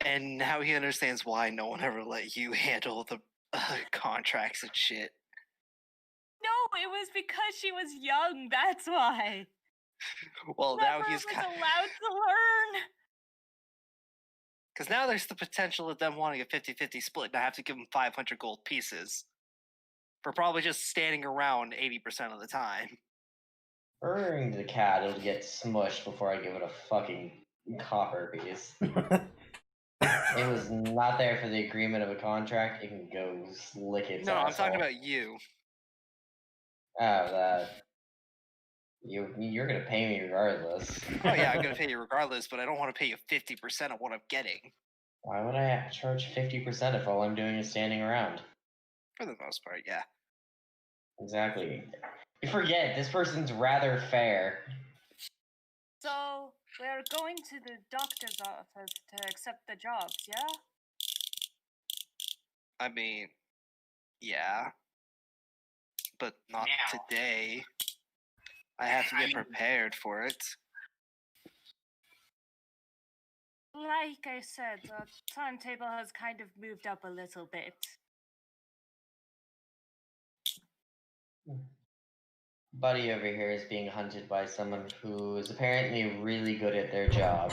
And now he understands why no one ever let you handle the contracts and shit. No, it was because she was young, that's why. Well, Never now he's was kind allowed to learn. because now there's the potential of them wanting a 50-50 split, and I have to give them 500 gold pieces for probably just standing around 80% of the time. Referring to the cat, it'll get smushed before I give it a fucking copper piece. It was not there for the agreement of a contract. It can go lick its No, I'm talking asshole. about you. Oh, that. You're gonna pay me regardless. Oh yeah, I'm gonna pay you regardless, but I don't want to pay you 50% of what I'm getting. Why would I charge 50% if all I'm doing is standing around? For the most part, yeah. Exactly. You forget, this person's rather fair. So, we're going to the doctor's office to accept the jobs, yeah? I mean, yeah. But not Now. today. I have to I get mean- prepared for it. Like I said, the timetable has kind of moved up a little bit. Buddy over here is being hunted by someone who is apparently really good at their job.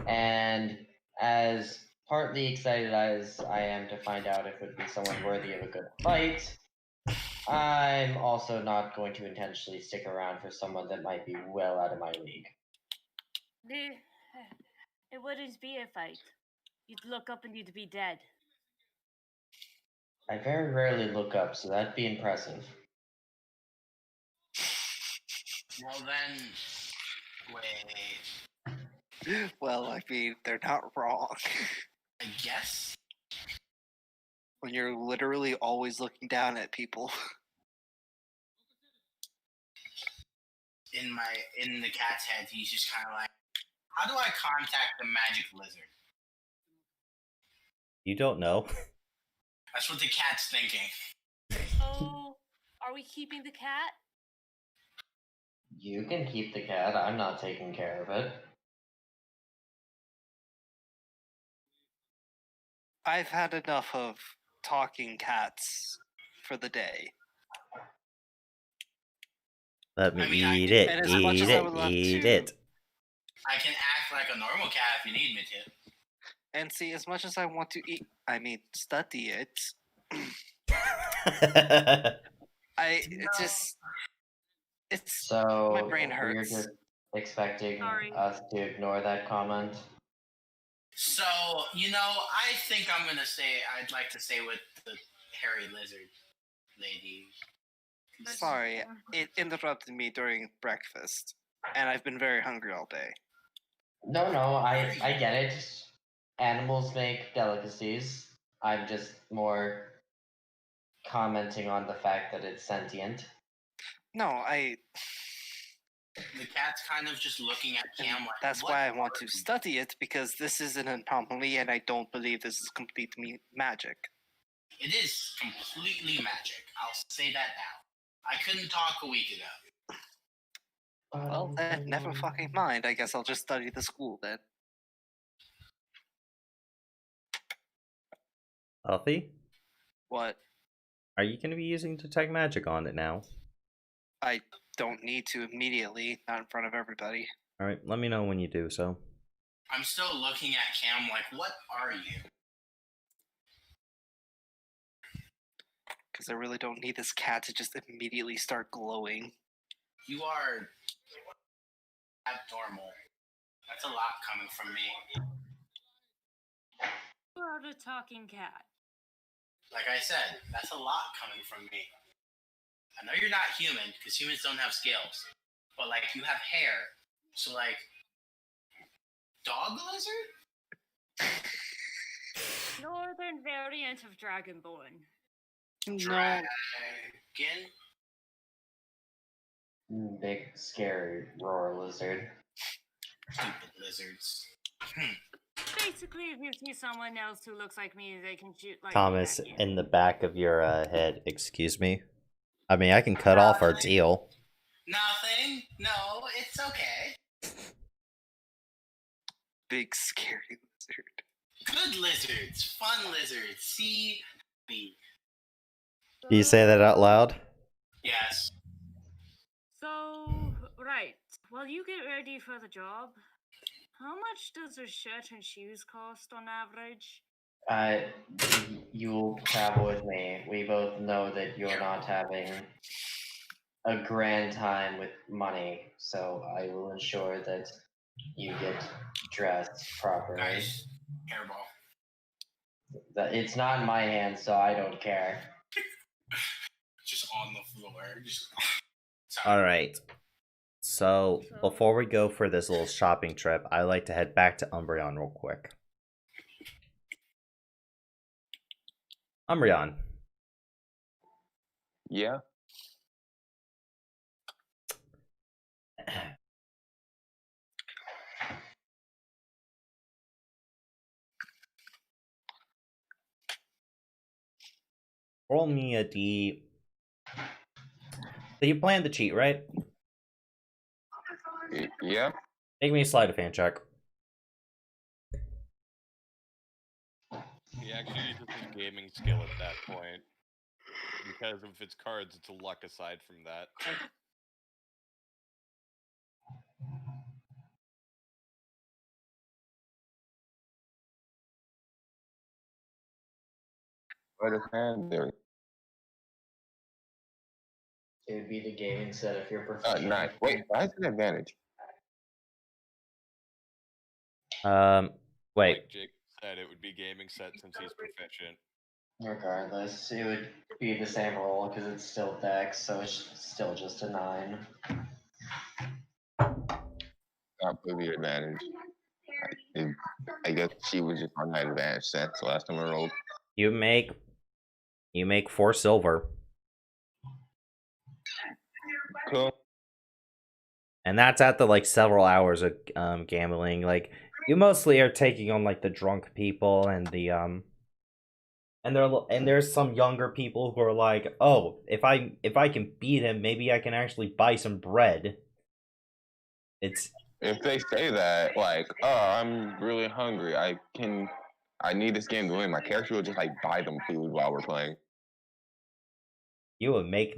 And as partly excited as I am to find out if it would be someone worthy of a good fight, I'm also not going to intentionally stick around for someone that might be well out of my league. It wouldn't be a fight. You'd look up and you'd be dead. I very rarely look up, so that'd be impressive. Well then, wait. Well, I mean, they're not wrong. I guess. When you're literally always looking down at people. In the cat's head, he's just kind of like, how do I contact the magic lizard? You don't know. That's what the cat's thinking. So, are we keeping the cat? You can keep the cat, I'm not taking care of it. I've had enough of talking cats for the day. Let me I mean, I eat can- it. and as much Eat as I it. would love Eat to- it. I can act like a normal cat if you need me to. And see, as much as I want to eat, study it, it's So My brain you're hurts. just expecting Sorry. us to ignore that comment? So, I think I'd like to stay with the hairy lizard lady. sorry, it interrupted me during breakfast, and I've been very hungry all day. No, I get it. Animals make delicacies. I'm just more commenting on the fact that it's sentient. No, The cat's kind of just looking at And Cam like, that's "What why I want are to you?" study it, because this is an anomaly and I don't believe this is complete magic. It is completely magic. I'll say that now. I couldn't talk a week ago. Well, then, never fucking mind. I guess I'll just study the school then. Healthy? What? Are you going to be using Detect Magic on it now? I don't need to immediately, not in front of everybody. Alright, let me know when you do so. I'm still looking at Cam like, what are you? Because I really don't need this cat to just immediately start glowing. You are abnormal. That's a lot coming from me. You are the talking cat. Like I said, that's a lot coming from me. I know you're not human, because humans don't have scales. But, like, you have hair. So, like, dog lizard? Northern variant of Dragonborn. No. Dragon? Big, scary roar lizard. Stupid lizards. Basically, if you see someone else who looks like me, they can shoot like Thomas, me at you. in the back of your head, excuse me. I mean, I can cut off our deal. Nothing. No, it's okay. Big scary lizard. Good lizards. Fun lizards. See me. Can you say that out loud? Yes. So, right. While you get ready for the job, how much does a shirt and shoes cost on average? You'll travel with me. We both know that you're not having a grand time with money, so I will ensure that you get dressed properly. Nice. Hairball. That it's not in my hands, so I don't care. Just on the floor. Just. Sorry. Alright. So, before we go for this little shopping trip, I like to head back to Umbreon real quick. Umbreon. Yeah. Roll me a D. So you plan to cheat, right? Yeah. Make me a sleight of hand check. He actually uses his gaming skill at that point. Because of its cards, it's a luck aside from that. What is hand there? It would be the gaming set if you're professional. Nice. Wait, why is it an advantage? Wait. Like Jake said, it would be gaming set since he's proficient. Regardless, it would be the same roll because it's still Dex, so it's still just a 9. Not really an advantage. I guess she was just on that advantage set, so last time I rolled. You make 4 silver. Cool. And that's after like several hours of gambling. Like you mostly are taking on like the drunk people and the and there's some younger people who are like, oh, if I can beat him, maybe I can actually buy some bread. It's If they say that, like, oh, I'm really hungry, I need this game to win, my character will just like buy them food while we're playing. you would make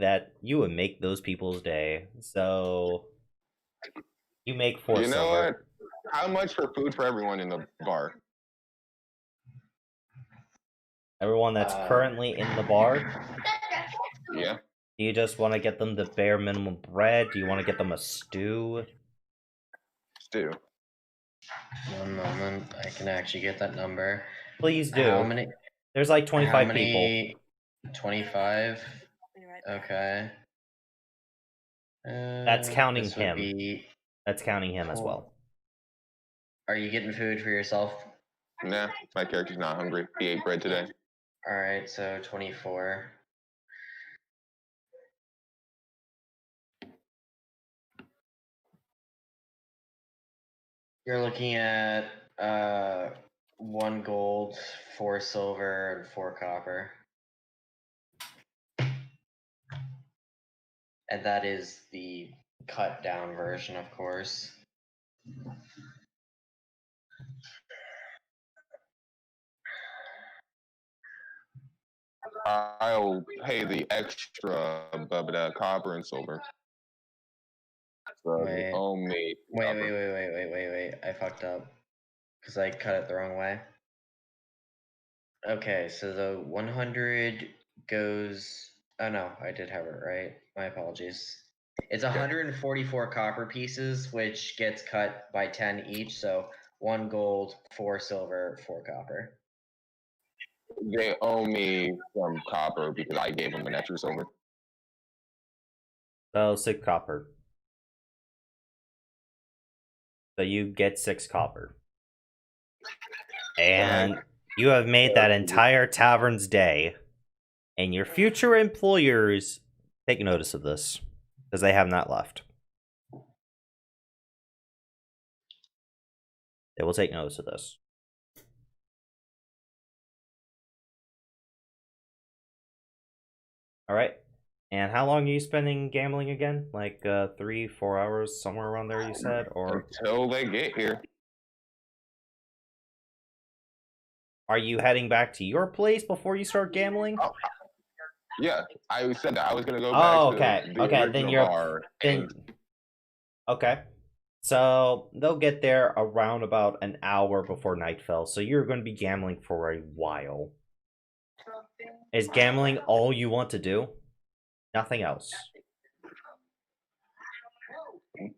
those people's day. So you make 4 You know silver. what? How much for food for everyone in the bar? Everyone that's currently in the bar, Yeah. do you just want to get them the bare minimum bread? Do you want to get them a stew? Stew. One moment, I can actually get that number. Please do. How many? There's like 25 how people. many, 25? Be right back. Okay. That's counting this would him. be- That's counting him as well. Are you getting food for yourself? Nah, my character's not hungry. He ate bread today. Alright, so 24. You're looking at 1 gold, 4 silver, and 4 copper. And that is the cut down version, of course. I'll pay the extra above the copper and silver. So they Wait. owe me Wait, copper. wait. I fucked up. Because I cut it the wrong way. Okay, so the 100 goes. Oh no, I did have it right. My apologies. It's 144 copper pieces, which gets cut by 10 each. So 1 gold, 4 silver, 4 copper. They owe me some copper because I gave them an extra silver. So 6 copper. So you get 6 copper. And you have made that entire tavern's day. And your future employers take notice of this, because they have not left. They will take notice of this. Alright. And how long are you spending gambling again? Like 3-4 hours, somewhere around there you said? Or Until they get here. are you heading back to your place before you start gambling? Oh, yeah, I said that I was gonna go Oh, back okay. to the Okay, then original you're bar. then okay. So they'll get there around about an hour before night fell. So you're going to be gambling for a while. Is gambling all you want to do? Nothing else.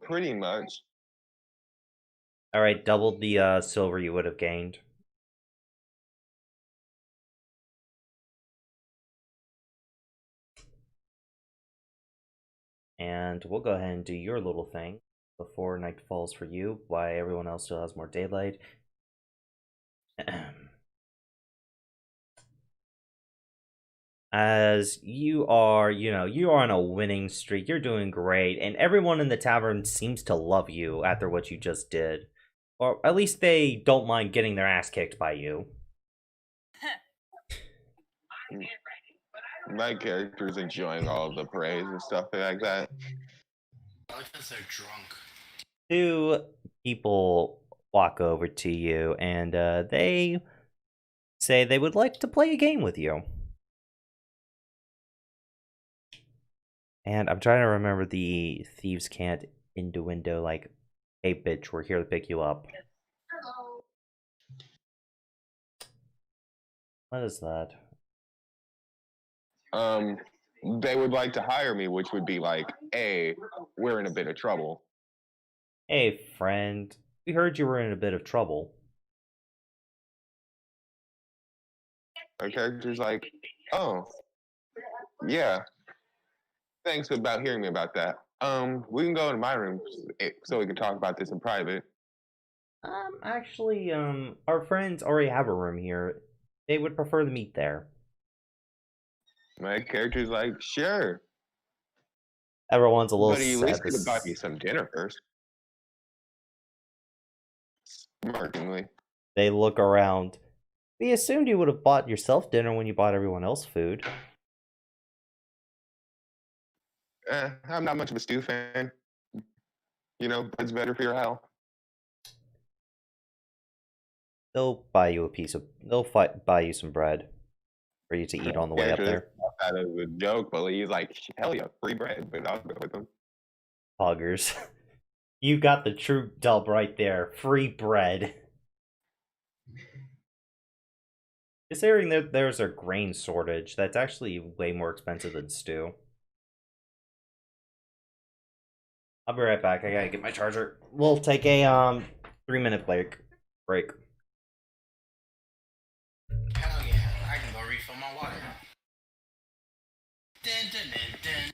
Pretty much. All right, double the silver you would have gained. And we'll go ahead and do your little thing before night falls for you, while everyone else still has more daylight. As you are, you are on a winning streak. You're doing great, and everyone in the tavern seems to love you after what you just did. Or at least they don't mind getting their ass kicked by you. My character's enjoying all the praise and stuff like that. Because they're drunk. 2 people walk over to you, and they say they would like to play a game with you. And I'm trying to remember the thieves can't innuendo, like, hey bitch, we're here to pick you up. What is that? They would like to hire me, which would be like, hey, we're in a bit of trouble. Hey friend, we heard you were in a bit of trouble. My character's like, oh, yeah. Thanks about hearing me about that. We can go in my room so we can talk about this in private. Actually, our friends already have a room here. They would prefer to meet there. My character's like, sure. Everyone's a little But he at least sad. could have bought me some dinner first. Smirkingly. They look around. We assumed you would have bought yourself dinner when you bought everyone else food. I'm not much of a stew fan. You know, bread's better for your health. They'll buy you a piece of. They'll buy you some bread for you to eat on the way up there. That is a joke, but he's like, hell yeah, free bread, but I'll go with him. Poggers. You got the true dub right there. Free bread. Considering that there's a grain shortage, that's actually way more expensive than stew. I'll be right back. I gotta get my charger. We'll take a 3-minute break. Hell yeah, I can go refill my water. Dun, dun, dun, dun.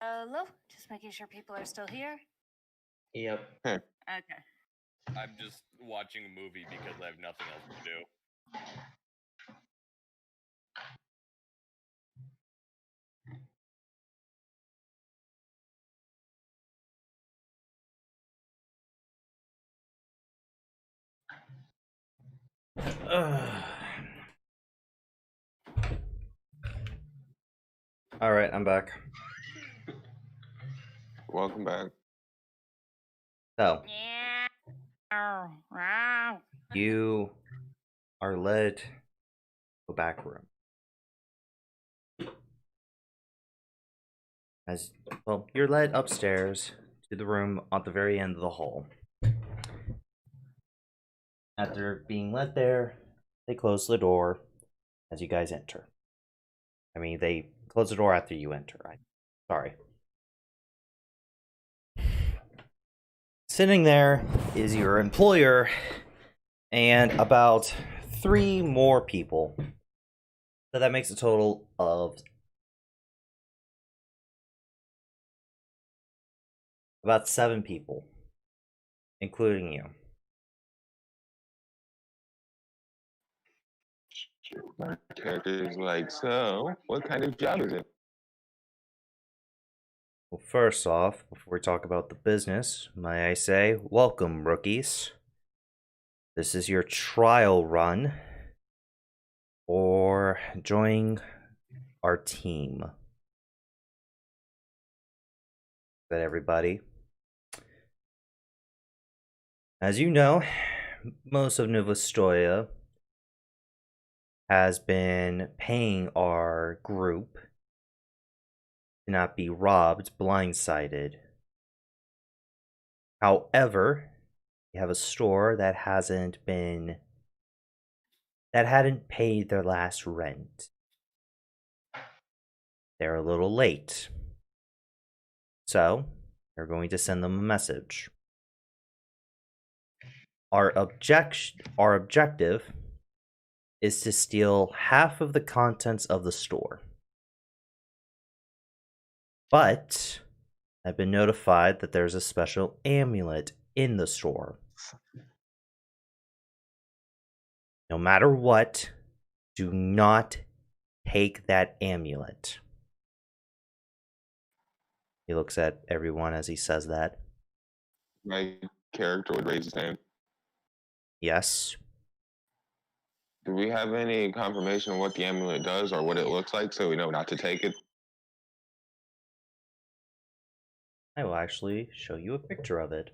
Hello? Just making sure people are still here. Yep. Okay. I'm just watching a movie because I have nothing else to do. All right, I'm back. Welcome back. So Yeah. Oh, wow. you are led to a back room. As well, you're led upstairs to the room at the very end of the hall. After being led there, they close the door as you guys enter. I mean, they close the door after you enter. Sorry. Sitting there is your employer and about 3 more people. So that makes a total of about 7 people, including you. My character is like, so what kind of job is it? Well, first off, before we talk about the business, may I say, welcome, rookies. This is your trial run for joining our team. Good, everybody. As you know, most of Novostoya has been paying our group to not be robbed, blindsided. However, we have a store that hadn't paid their last rent. They're a little late. So, we're going to send them a message. Our objective is to steal half of the contents of the store. But I've been notified that there's a special amulet in the store. No matter what, do not take that amulet. He looks at everyone as he says that. My character would raise his hand. Yes. Do we have any confirmation of what the amulet does or what it looks like so we know not to take it? I will actually show you a picture of it.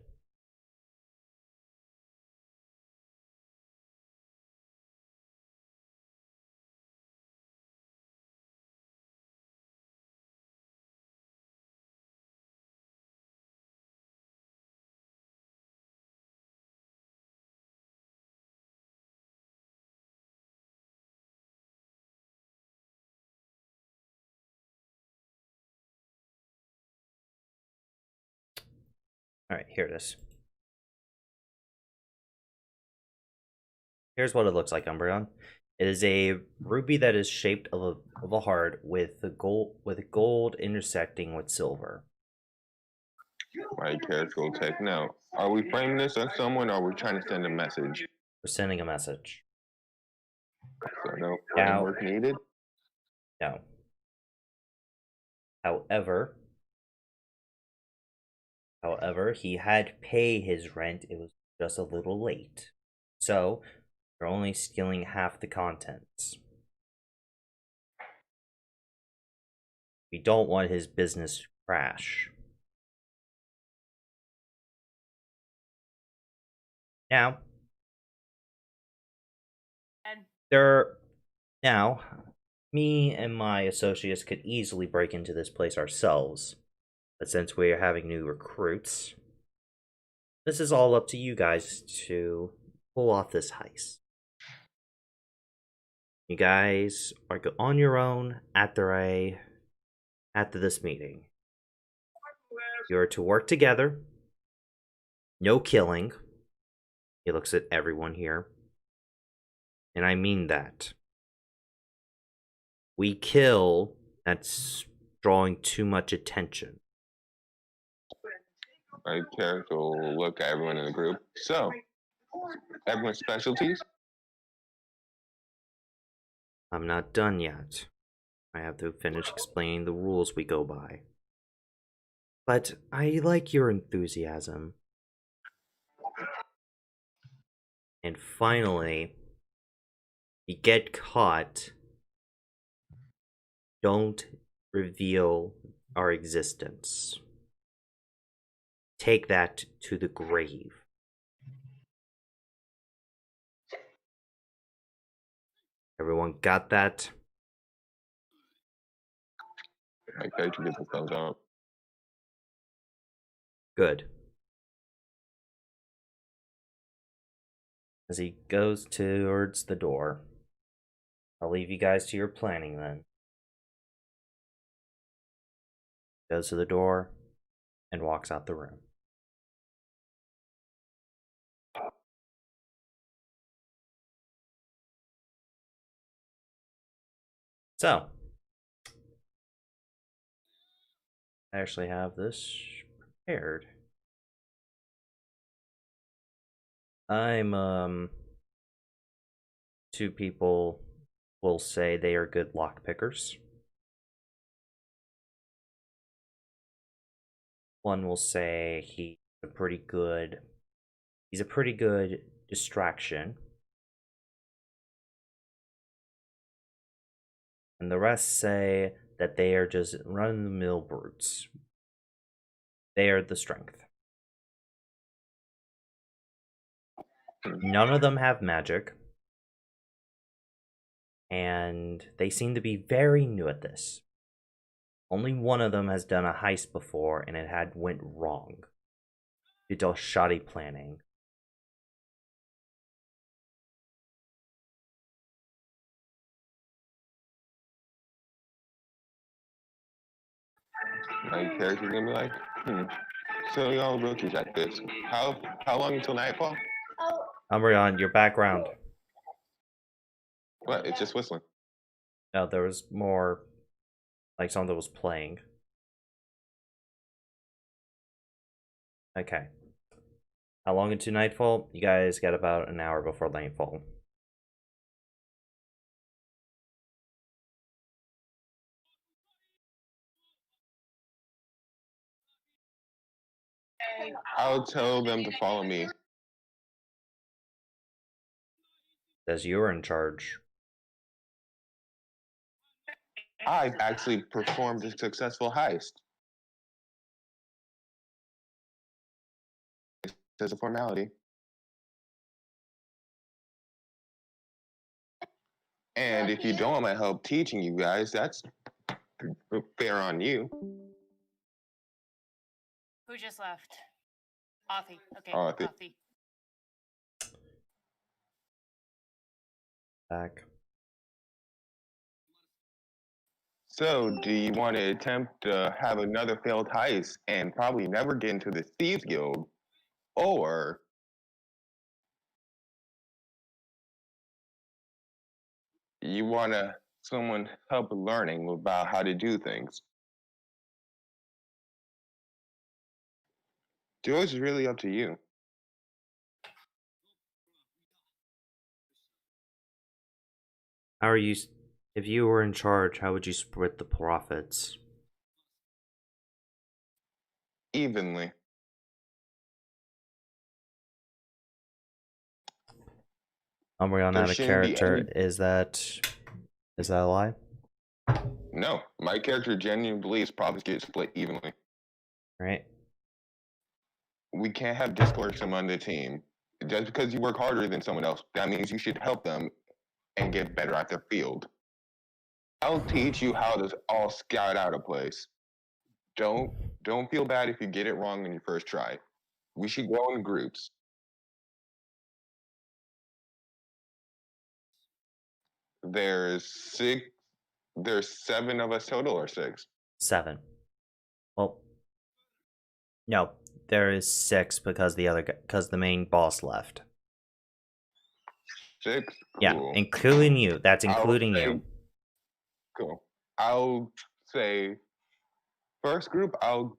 Alright, here it is. Here's what it looks like, Umbreon. It is a ruby that is shaped of a heart with gold intersecting with silver. My character will take note. Are we framing this on someone or are we trying to send a message? We're sending a message. So no Now- framework needed? No. However, he had pay his rent. It was just a little late. So, you're only stealing half the contents. We don't want his business to crash. Now, me and my associates could easily break into this place ourselves. But since we're having new recruits, this is all up to you guys to pull off this heist. You guys are on your own after this meeting. You're to work together. No killing. He looks at everyone here. And I mean that. We kill, that's drawing too much attention. My character will look at everyone in the group. So, everyone's specialties? I'm not done yet. I have to finish explaining the rules we go by. But I like your enthusiasm. And finally, you get caught. Don't reveal our existence. Take that to the grave. Everyone got that? My character gets a thumbs up. Good. As he goes towards the door, I'll leave you guys to your planning then. Goes to the door and walks out the room. So, I actually have this prepared. Two people will say they are good lock pickers. One will say he's a pretty good distraction. And the rest say that they are just run-of-the-mill brutes. They are the strength. None of them have magic. And they seem to be very new at this. Only one of them has done a heist before, and it had went wrong due to shoddy planning. My character's gonna be like, so y'all rookies at this. How long until nightfall? Umbreon, your background. What? It's just whistling. No, there was more, like something that was playing. Okay. How long into nightfall? You guys got about an hour before nightfall. I'll tell them to follow me. Says you're in charge. I've actually performed a successful heist. As a formality. And if you don't want my help teaching you guys, that's fair on you. Who just left? Authy. Okay, Authy. Authy. Back. So, do you want to attempt to have another failed heist and probably never get into the Thieves Guild? Or you want someone help learning about how to do things? Choice is really up to you. How are you? If you were in charge, how would you split the profits? Evenly. Umbreon There out of shouldn't be character. any- Is that a lie? No, my character genuinely believes profits get split evenly. Right. We can't have discord among the team. Just because you work harder than someone else, that means you should help them and get better at the field. I'll teach you how to all scout out a place. Don't feel bad if you get it wrong when you first try. We should go in groups. There's 7 of us total, or 6? 7. Well, no, there is 6 because the main boss left. 6? Yeah, Cool. including you. That's I'll including say- you. Cool. I'll say First group, I'll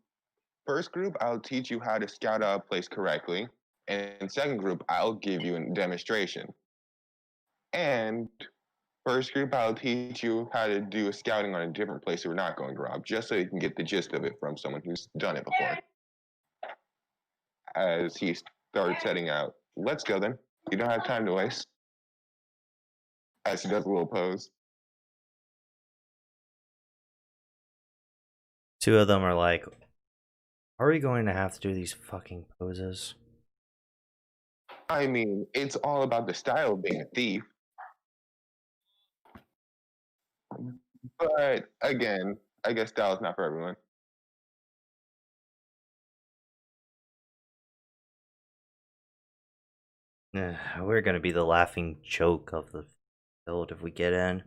teach you how to scout out a place correctly, and second group, I'll give you a demonstration. And first group, I'll teach you how to do a scouting on a different place we're not going to rob, just so you can get the gist of it from someone who's done it before. As he started setting out, let's go then. You don't have time to waste. As he does a little pose. Two of them are like, are we going to have to do these fucking poses? I mean, it's all about the style of being a thief. But again, I guess style is not for everyone. We're gonna be the laughing joke of the field if we get in.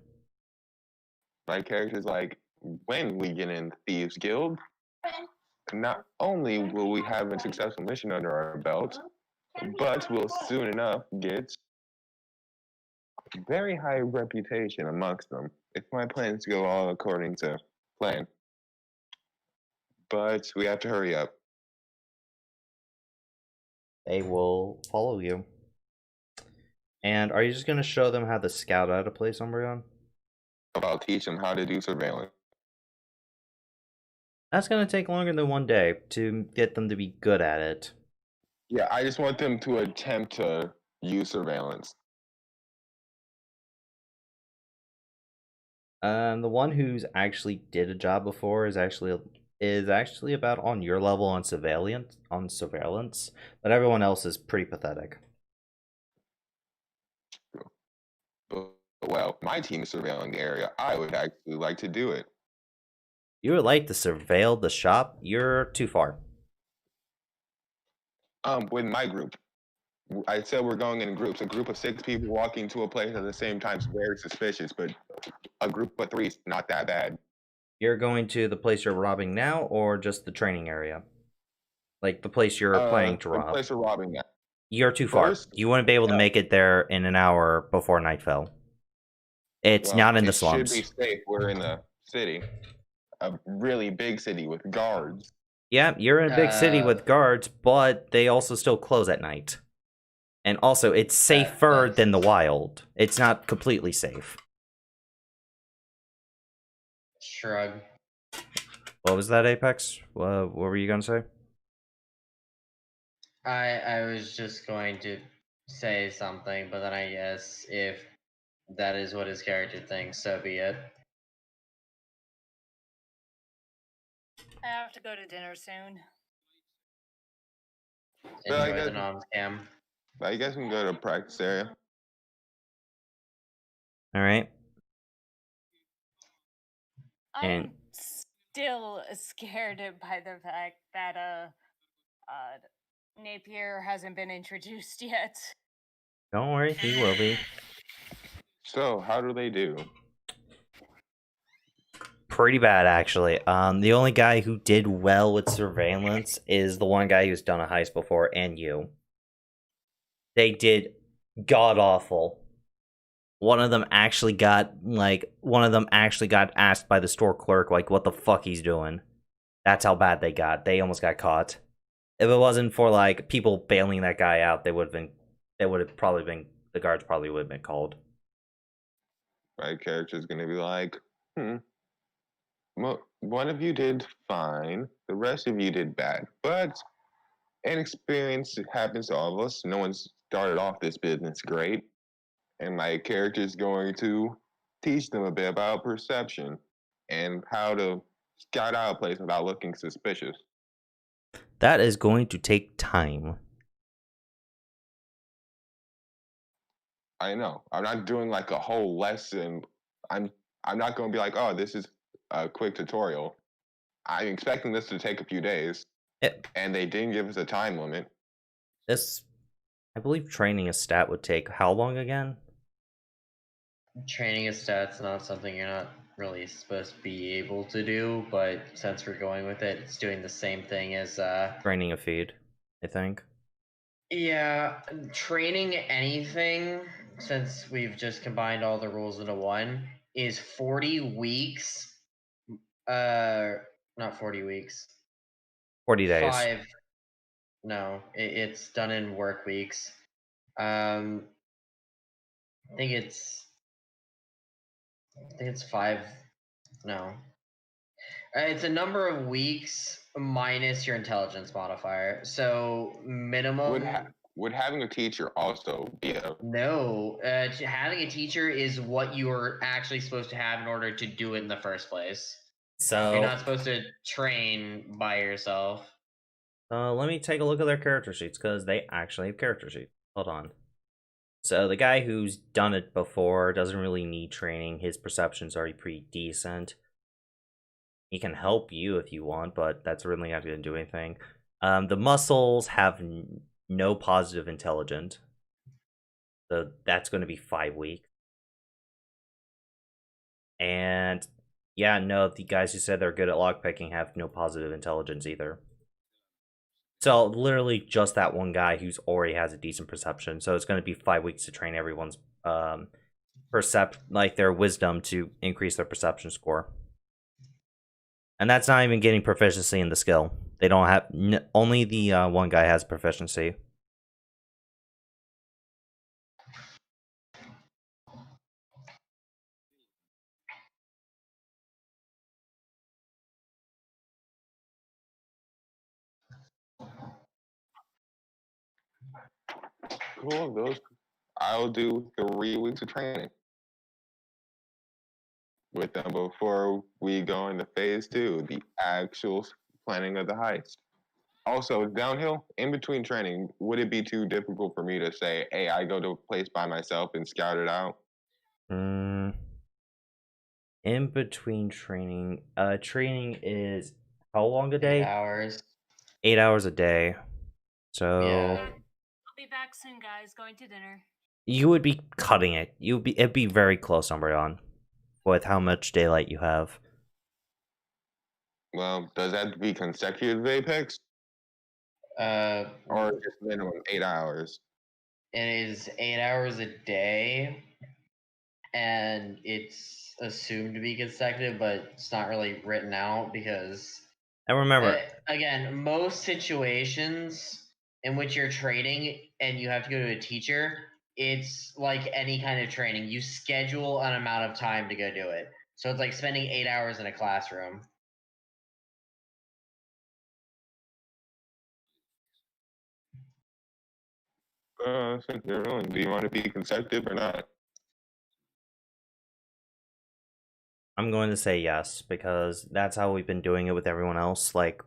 My character's like, when we get in Thieves Guild, not only will we have a successful mission under our belt, but we'll soon enough get very high reputation amongst them if my plans go all according to plan. But we have to hurry up. They will follow you. And are you just gonna show them how to scout out a place, Umbreon? I'll teach them how to do surveillance. That's gonna take longer than one day to get them to be good at it. Yeah, I just want them to attempt to use surveillance. The one who's actually did a job before is actually about on your level on surveillance, but everyone else is pretty pathetic. Well, my team is surveilling the area. I would actually like to do it. You would like to surveil the shop? You're too far. With my group. I said we're going in groups. A group of 6 people walking to a place at the same time is very suspicious, but a group of 3 is not that bad. You're going to the place you're robbing now, or just the training area? Like the place you're planning to rob? The place we're robbing now. You're too far. First, You wouldn't be able to make it there in an hour before night fell. It's well, not in the it slums. should be safe. We're in the city. A really big city with guards. Yeah, you're in a big city with guards, but they also still close at night. And also, it's safer than the wild. It's not completely safe. Shrug. What was that, Apex? What were you gonna say? I was just going to say something, but then I guess if that is what his character thinks, so be it. I have to go to dinner soon. Well, I Enjoy the guess- noms cam. I guess we can go to a practice area. Alright. I'm And- still scared by the fact that Napier hasn't been introduced yet. Don't worry, he will be. So, how do they do? Pretty bad, actually. The only guy who did well with surveillance is the one guy who's done a heist before, and you. They did god awful. One of them actually got asked by the store clerk, like, what the fuck he's doing. That's how bad they got. They almost got caught. If it wasn't for, like, people bailing that guy out, the guards probably would have been called. My character's gonna be like, one of you did fine, the rest of you did bad. But inexperience happens to all of us. No one's started off this business great. And my character's going to teach them a bit about perception and how to scout out a place without looking suspicious. That is going to take time. I know. I'm not doing like a whole lesson. I'm not going to be like, oh, this is a quick tutorial. I'm expecting this to take a few days. And they didn't give us a time limit. I believe training a stat would take how long again? Training a stat's not something you're not really supposed to be able to do, but since we're going with it, it's doing the same thing as Training a feed, I think. Yeah, training anything, since we've just combined all the rules into one, is 40 weeks not 40 weeks. 40 days. 5. No, it's done in work weeks. I think it's 5. No. It's a number of weeks minus your intelligence modifier. So minimum. Would having a teacher also be a? No, having a teacher is what you are actually supposed to have in order to do it in the first place. So You're not supposed to train by yourself. let me take a look at their character sheets because they actually have character sheets. Hold on. So the guy who's done it before doesn't really need training. His perception's already pretty decent. He can help you if you want, but that's really not going to do anything. The muscles have no positive intelligence. So that's going to be 5 weeks. And yeah, no, the guys who said they're good at lockpicking have no positive intelligence either. So literally just that one guy who's already has a decent perception. So it's going to be 5 weeks to train everyone's their wisdom to increase their perception score. And that's not even getting proficiency in the skill. They don't have only the one guy has proficiency. Cool. Those. I'll do 3 weeks of training with them before we go into phase 2, the actual planning of the heist. Also, downhill, in between training, would it be too difficult for me to say, hey, I go to a place by myself and scout it out? In between training, training is how long a day? 8 hours. 8 hours a day. So Yeah. I'll be back soon, guys. Going to dinner. you would be cutting it. It'd be very close, Umbreon, with how much daylight you have. Well, does that have to be consecutive Apex? Or just minimum 8 hours? It is 8 hours a day, and it's assumed to be consecutive, but it's not really written out because. And remember, Again, most situations in which you're training and you have to go to a teacher, it's like any kind of training. You schedule an amount of time to go do it. So it's like spending 8 hours in a classroom. Since you're willing, do you want to be consecutive or not? I'm going to say yes because that's how we've been doing it with everyone else. Like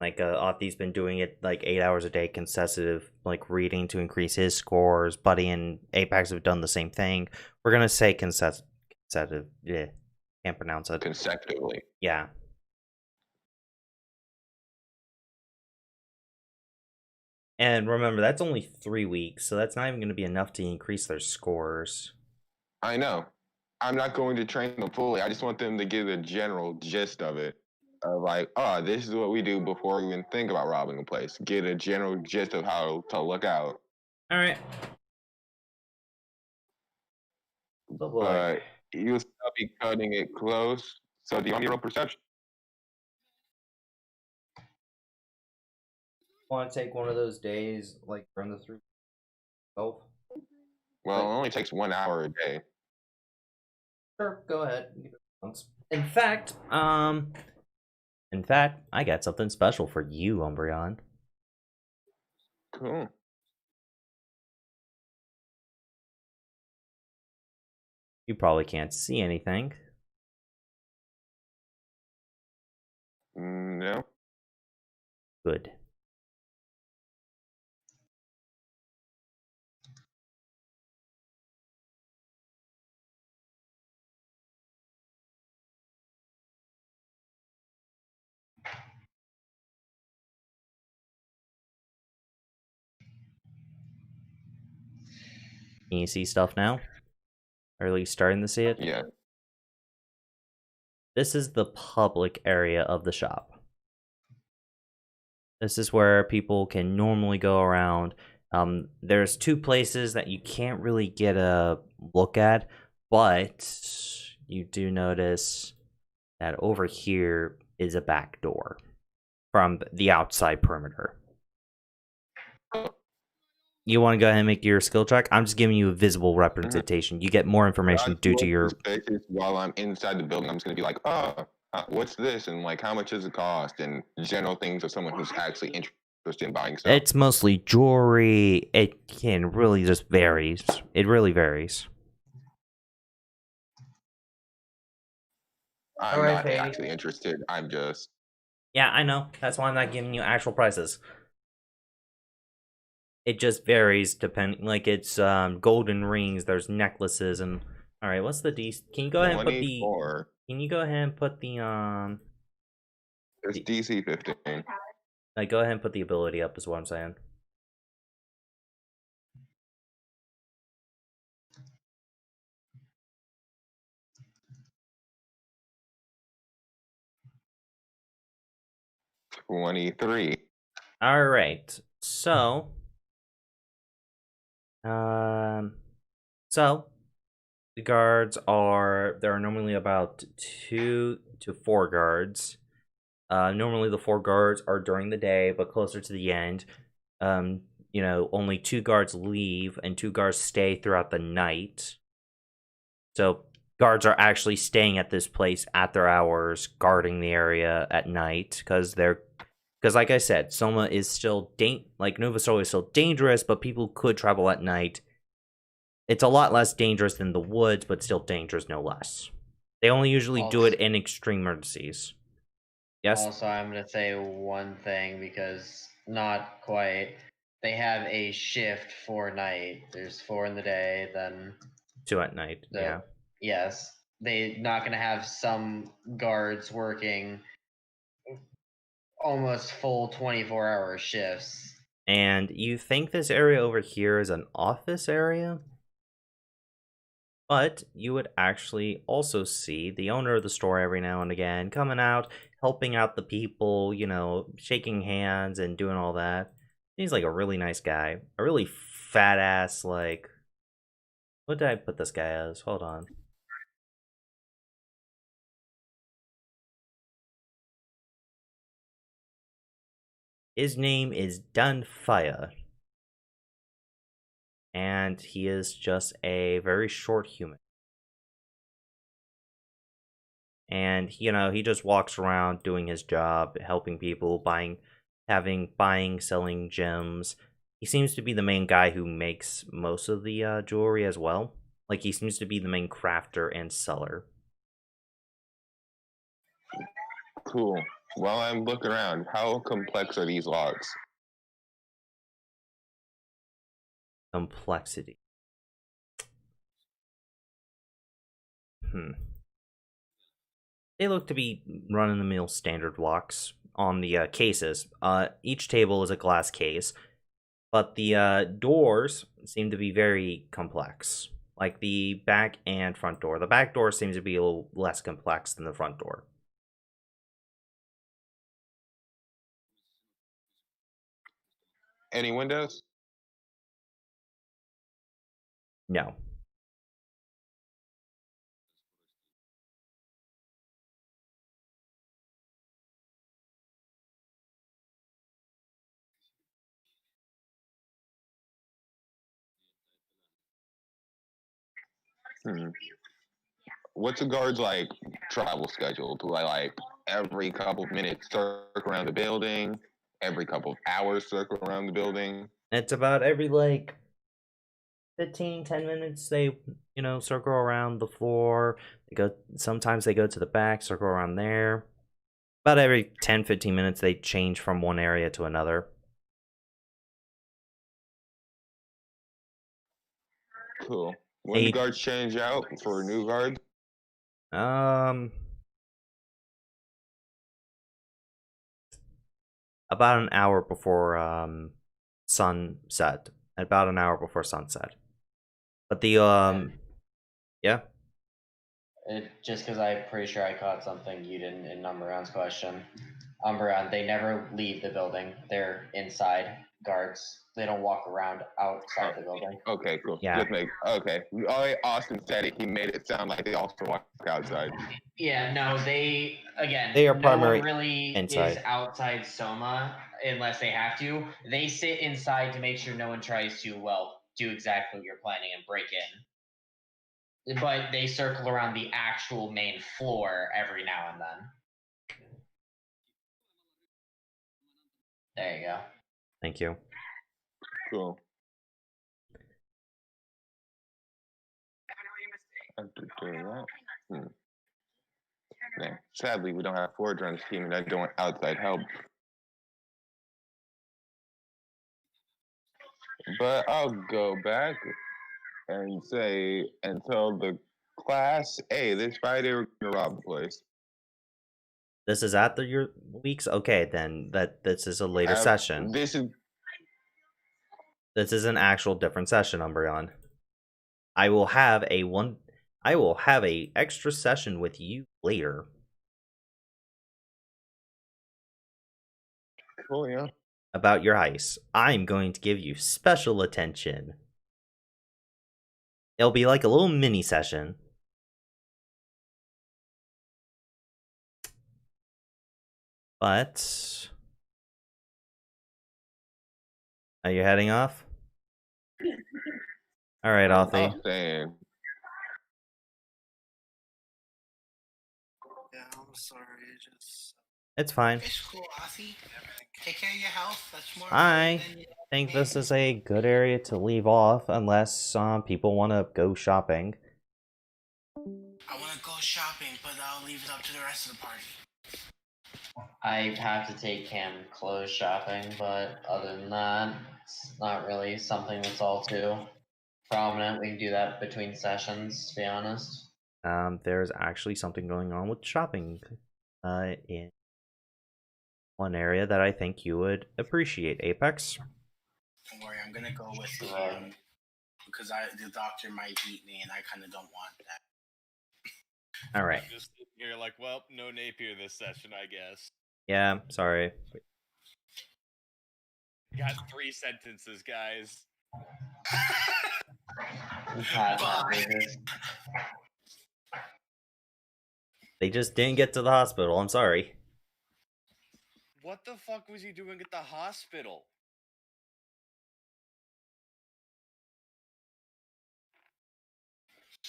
Othi's been doing it like 8 hours a day consecutive, like reading to increase his scores. Buddy and Apex have done the same thing. We're gonna say consecutive. Yeah, can't pronounce it. Consecutively. Yeah. And remember, that's only 3 weeks, so that's not even going to be enough to increase their scores. I know. I'm not going to train them fully. I just want them to get the general gist of it. Of like, oh, this is what we do before we even think about robbing a place. Get a general gist of how to look out. All right. But you'll still be cutting it close. So do you want your own perception? Want to take one of those days, like from the 3 12? Well, it only takes 1 hour a day. Sure, go ahead. In fact, I got something special for you, Umbreon. Cool. You probably can't see anything. No. Good. Can you see stuff now? Or at least starting to see it? Yeah. This is the public area of the shop. This is where people can normally go around. There's 2 places that you can't really get a look at, but you do notice that over here is a back door from the outside perimeter. You want to go ahead and make your skill check? I'm just giving you a visible representation. You get more information due to your. While I'm inside the building, I'm just gonna be like, oh, what's this, and like, how much does it cost, and general things of someone who's actually interested in buying stuff. It's mostly jewelry. It can really just varies. It really varies. I'm Alright, not Fanny. actually interested. I'm just. Yeah, I know. That's why I'm not giving you actual prices. It just varies depending. Like it's golden rings. There's necklaces and. All right, what's the D? Can you go ahead and put the? 24. Can you go ahead and put the It's DC 15. Like, go ahead and put the ability up. Is what I'm saying. $23. All right. So the guards are there are normally about 2 to 4 guards. Normally the 4 guards are during the day, but closer to the end, only 2 guards leave and 2 guards stay throughout the night. So guards are actually staying at this place at their hours, guarding the area at night because like I said, Soma is still Nova Solar is still dangerous, but people could travel at night. It's a lot less dangerous than the woods, but still dangerous no less. They only usually do it in extreme emergencies. Yes? Also, I'm going to say one thing because not quite. They have a shift for night. There's 4 in the day, then 2 at night, yeah. Yes. They're not going to have some guards working almost full 24-hour shifts. And you think this area over here is an office area? But you would actually also see the owner of the store every now and again coming out, helping out the people, shaking hands and doing all that. He's like a really nice guy. A really fat ass, what did I put this guy as? Hold on. His name is Dunfire. And he is just a very short human. And, he just walks around doing his job, helping people, selling gems. He seems to be the main guy who makes most of the jewelry as well. Like, he seems to be the main crafter and seller. Cool. While I'm looking around, how complex are these locks? Complexity. They look to be run-of-the-mill standard locks on the cases. Each table is a glass case, but the doors seem to be very complex. Like the back and front door. The back door seems to be a little less complex than the front door. Any windows? No. What's a guard's travel schedule? Do I every couple of minutes circle around the building? Every couple of hours circle around the building? It's about every 10 minutes they circle around the floor. Sometimes they go to the back, circle around there. About every 10-15 minutes they change from one area to another. Cool. When the guards change out for new guards? About an hour before sunset. About an hour before sunset. But the yeah. Just because I'm pretty sure I caught something you didn't in Number Round's question. Umbreon, they never leave the building. They're inside guards. They don't walk around outside the building. Okay, cool. Yeah. Okay. Oh, Austin said it. He made it sound like they also walk outside. Yeah, no, they again. They are no primary one really inside. is outside Soma unless they have to. They sit inside to make sure no one tries to do exactly what you're planning and break in. But they circle around the actual main floor every now and then. There you go. Thank you. Cool. After doing that, yeah. Sadly, we don't have Forge on this team, and I don't want outside help. But I'll go back and say and tell the class, hey, this Friday we're gonna rob the place. This is after your weeks? Okay, then this is a later session. This is This is an actual different session, Umbreon. I will have a extra session with you later. cool, yeah. About your heist. I'm going to give you special attention. It'll be like a little mini session. But are you heading off? All right, Alfie. Saying. Yeah, I'm sorry. Just It's fine. It's cool, Ozzy. Take care of your health. That's more I important than think this is a good area to leave off unless people want to go shopping. I want to go shopping, but I'll leave it up to the rest of the party. I have to take Cam clothes shopping, but other than that, it's not really something that's all too prominent. We can do that between sessions, to be honest. There's actually something going on with shopping in one area that I think you would appreciate, Apex. Don't worry, I'm gonna go with Right. because the doctor might eat me, and I kind of don't want that. All right. Just sitting here like, well, no Napier this session, I guess. Yeah, sorry. Got 3 sentences, guys. We've had Bye. Vegas. They just didn't get to the hospital. I'm sorry. What the fuck was he doing at the hospital?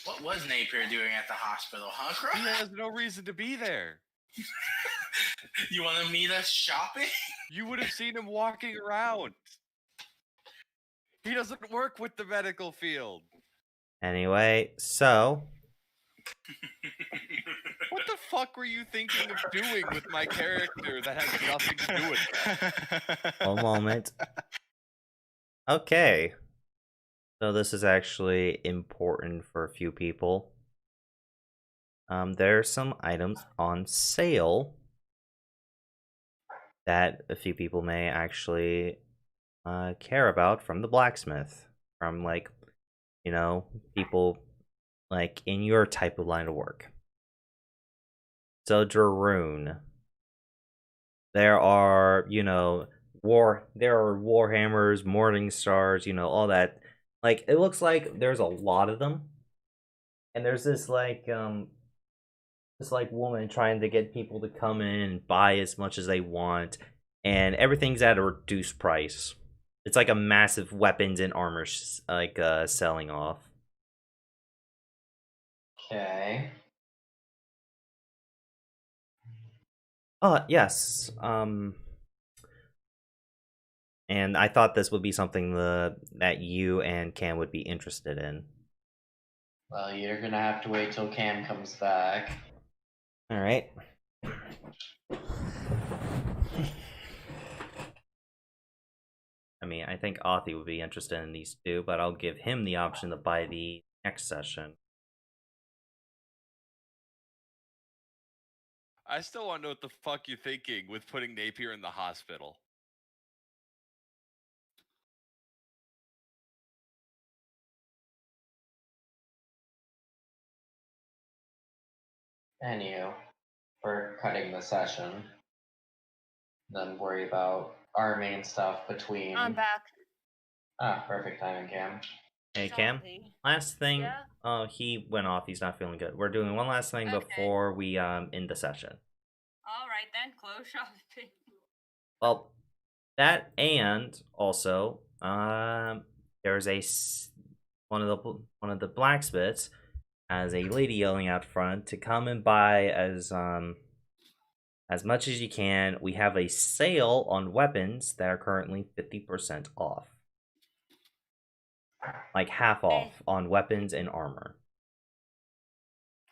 What was Napier doing at the hospital, huh, He Crow? has no reason to be there. You want to meet us shopping? You would have seen him walking around. He doesn't work with the medical field. Anyway, so What the fuck were you thinking of doing with my character that has nothing to do with that? one moment. Okay. So this is actually important for a few people. There are some items on sale that a few people may actually care about from the blacksmith. From, like, you know, people like in your type of line of work. So Draroon. There are, you know, there are Warhammers, Morning Stars, you know, all that. Like, it looks like there's a lot of them. And there's this woman trying to get people to come in and buy as much as they want, and everything's at a reduced price. It's like a massive weapons and armor selling off. Okay. Yes. And I thought this would be something that you and Cam would be interested in. Well, you're gonna have to wait till Cam comes back. All right. I mean, I think Authy would be interested in these two, but I'll give him the option to buy the next session. I still want to know what the fuck you're thinking with putting Napier in the hospital. Anywho, for cutting the session. then worry about arming and stuff between. I'm back. Ah, perfect timing, Cam. Hey Cam, Sorry. last thing. Yeah? Oh, he went off. He's not feeling good. We're doing one last thing Okay. before we end the session. All right then, close shopping. Well, that and also there's one of the blacksmiths has a lady yelling out front to come and buy as much as you can. We have a sale on weapons that are currently 50% off. Like half off on weapons and armor.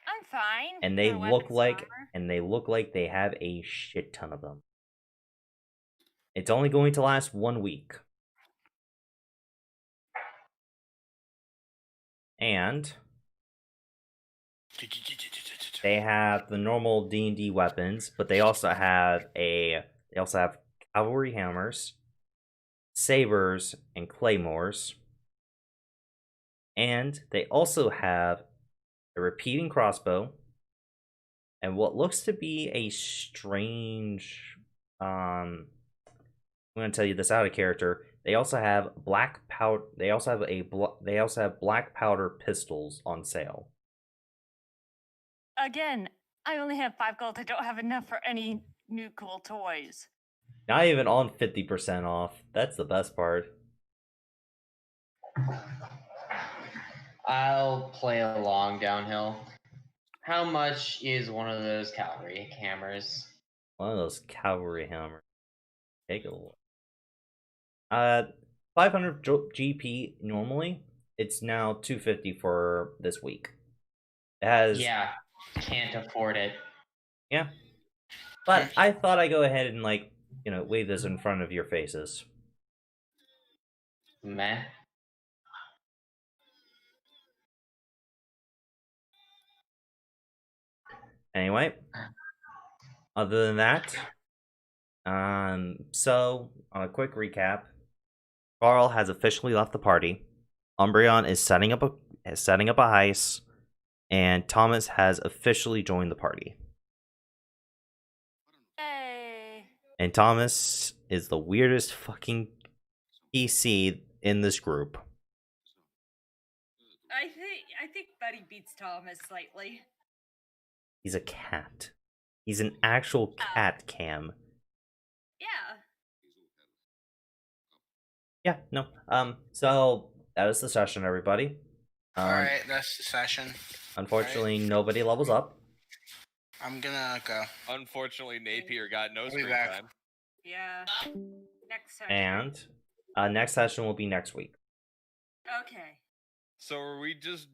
I'm fine. And they for look weapons like armor. they have a shit ton of them. It's only going to last 1 week. And they have the normal D&D weapons, but they also have cavalry hammers, sabers, and claymores. And they also have a repeating crossbow and what looks to be a strange I'm going to tell you this out of character. They also have black powder. They also have black powder pistols on sale. Again, I only have 5 gold. I don't have enough for any new cool toys. Not even on 50% off. That's the best part. I'll play along downhill. How much is one of those cavalry hammers? One of those cavalry hammers. Take a look. 500 GP normally. It's now 250 for this week. It has Yeah, can't afford it. yeah. But I thought I'd go ahead and wave this in front of your faces. Meh. Anyway, other than that, so on a quick recap, Carl has officially left the party. Umbreon is setting up a heist, and Thomas has officially joined the party. Hey. And Thomas is the weirdest fucking PC in this group. I think Buddy beats Thomas slightly. He's a cat. He's an actual cat, Cam. Yeah. Yeah, no. So that is the session, everybody. Alright, that's the session. Unfortunately, nobody levels up. I'm gonna go. Unfortunately, Napier got no I'll be screen back. time. Yeah. Next session. And next session will be next week. Okay. So are we just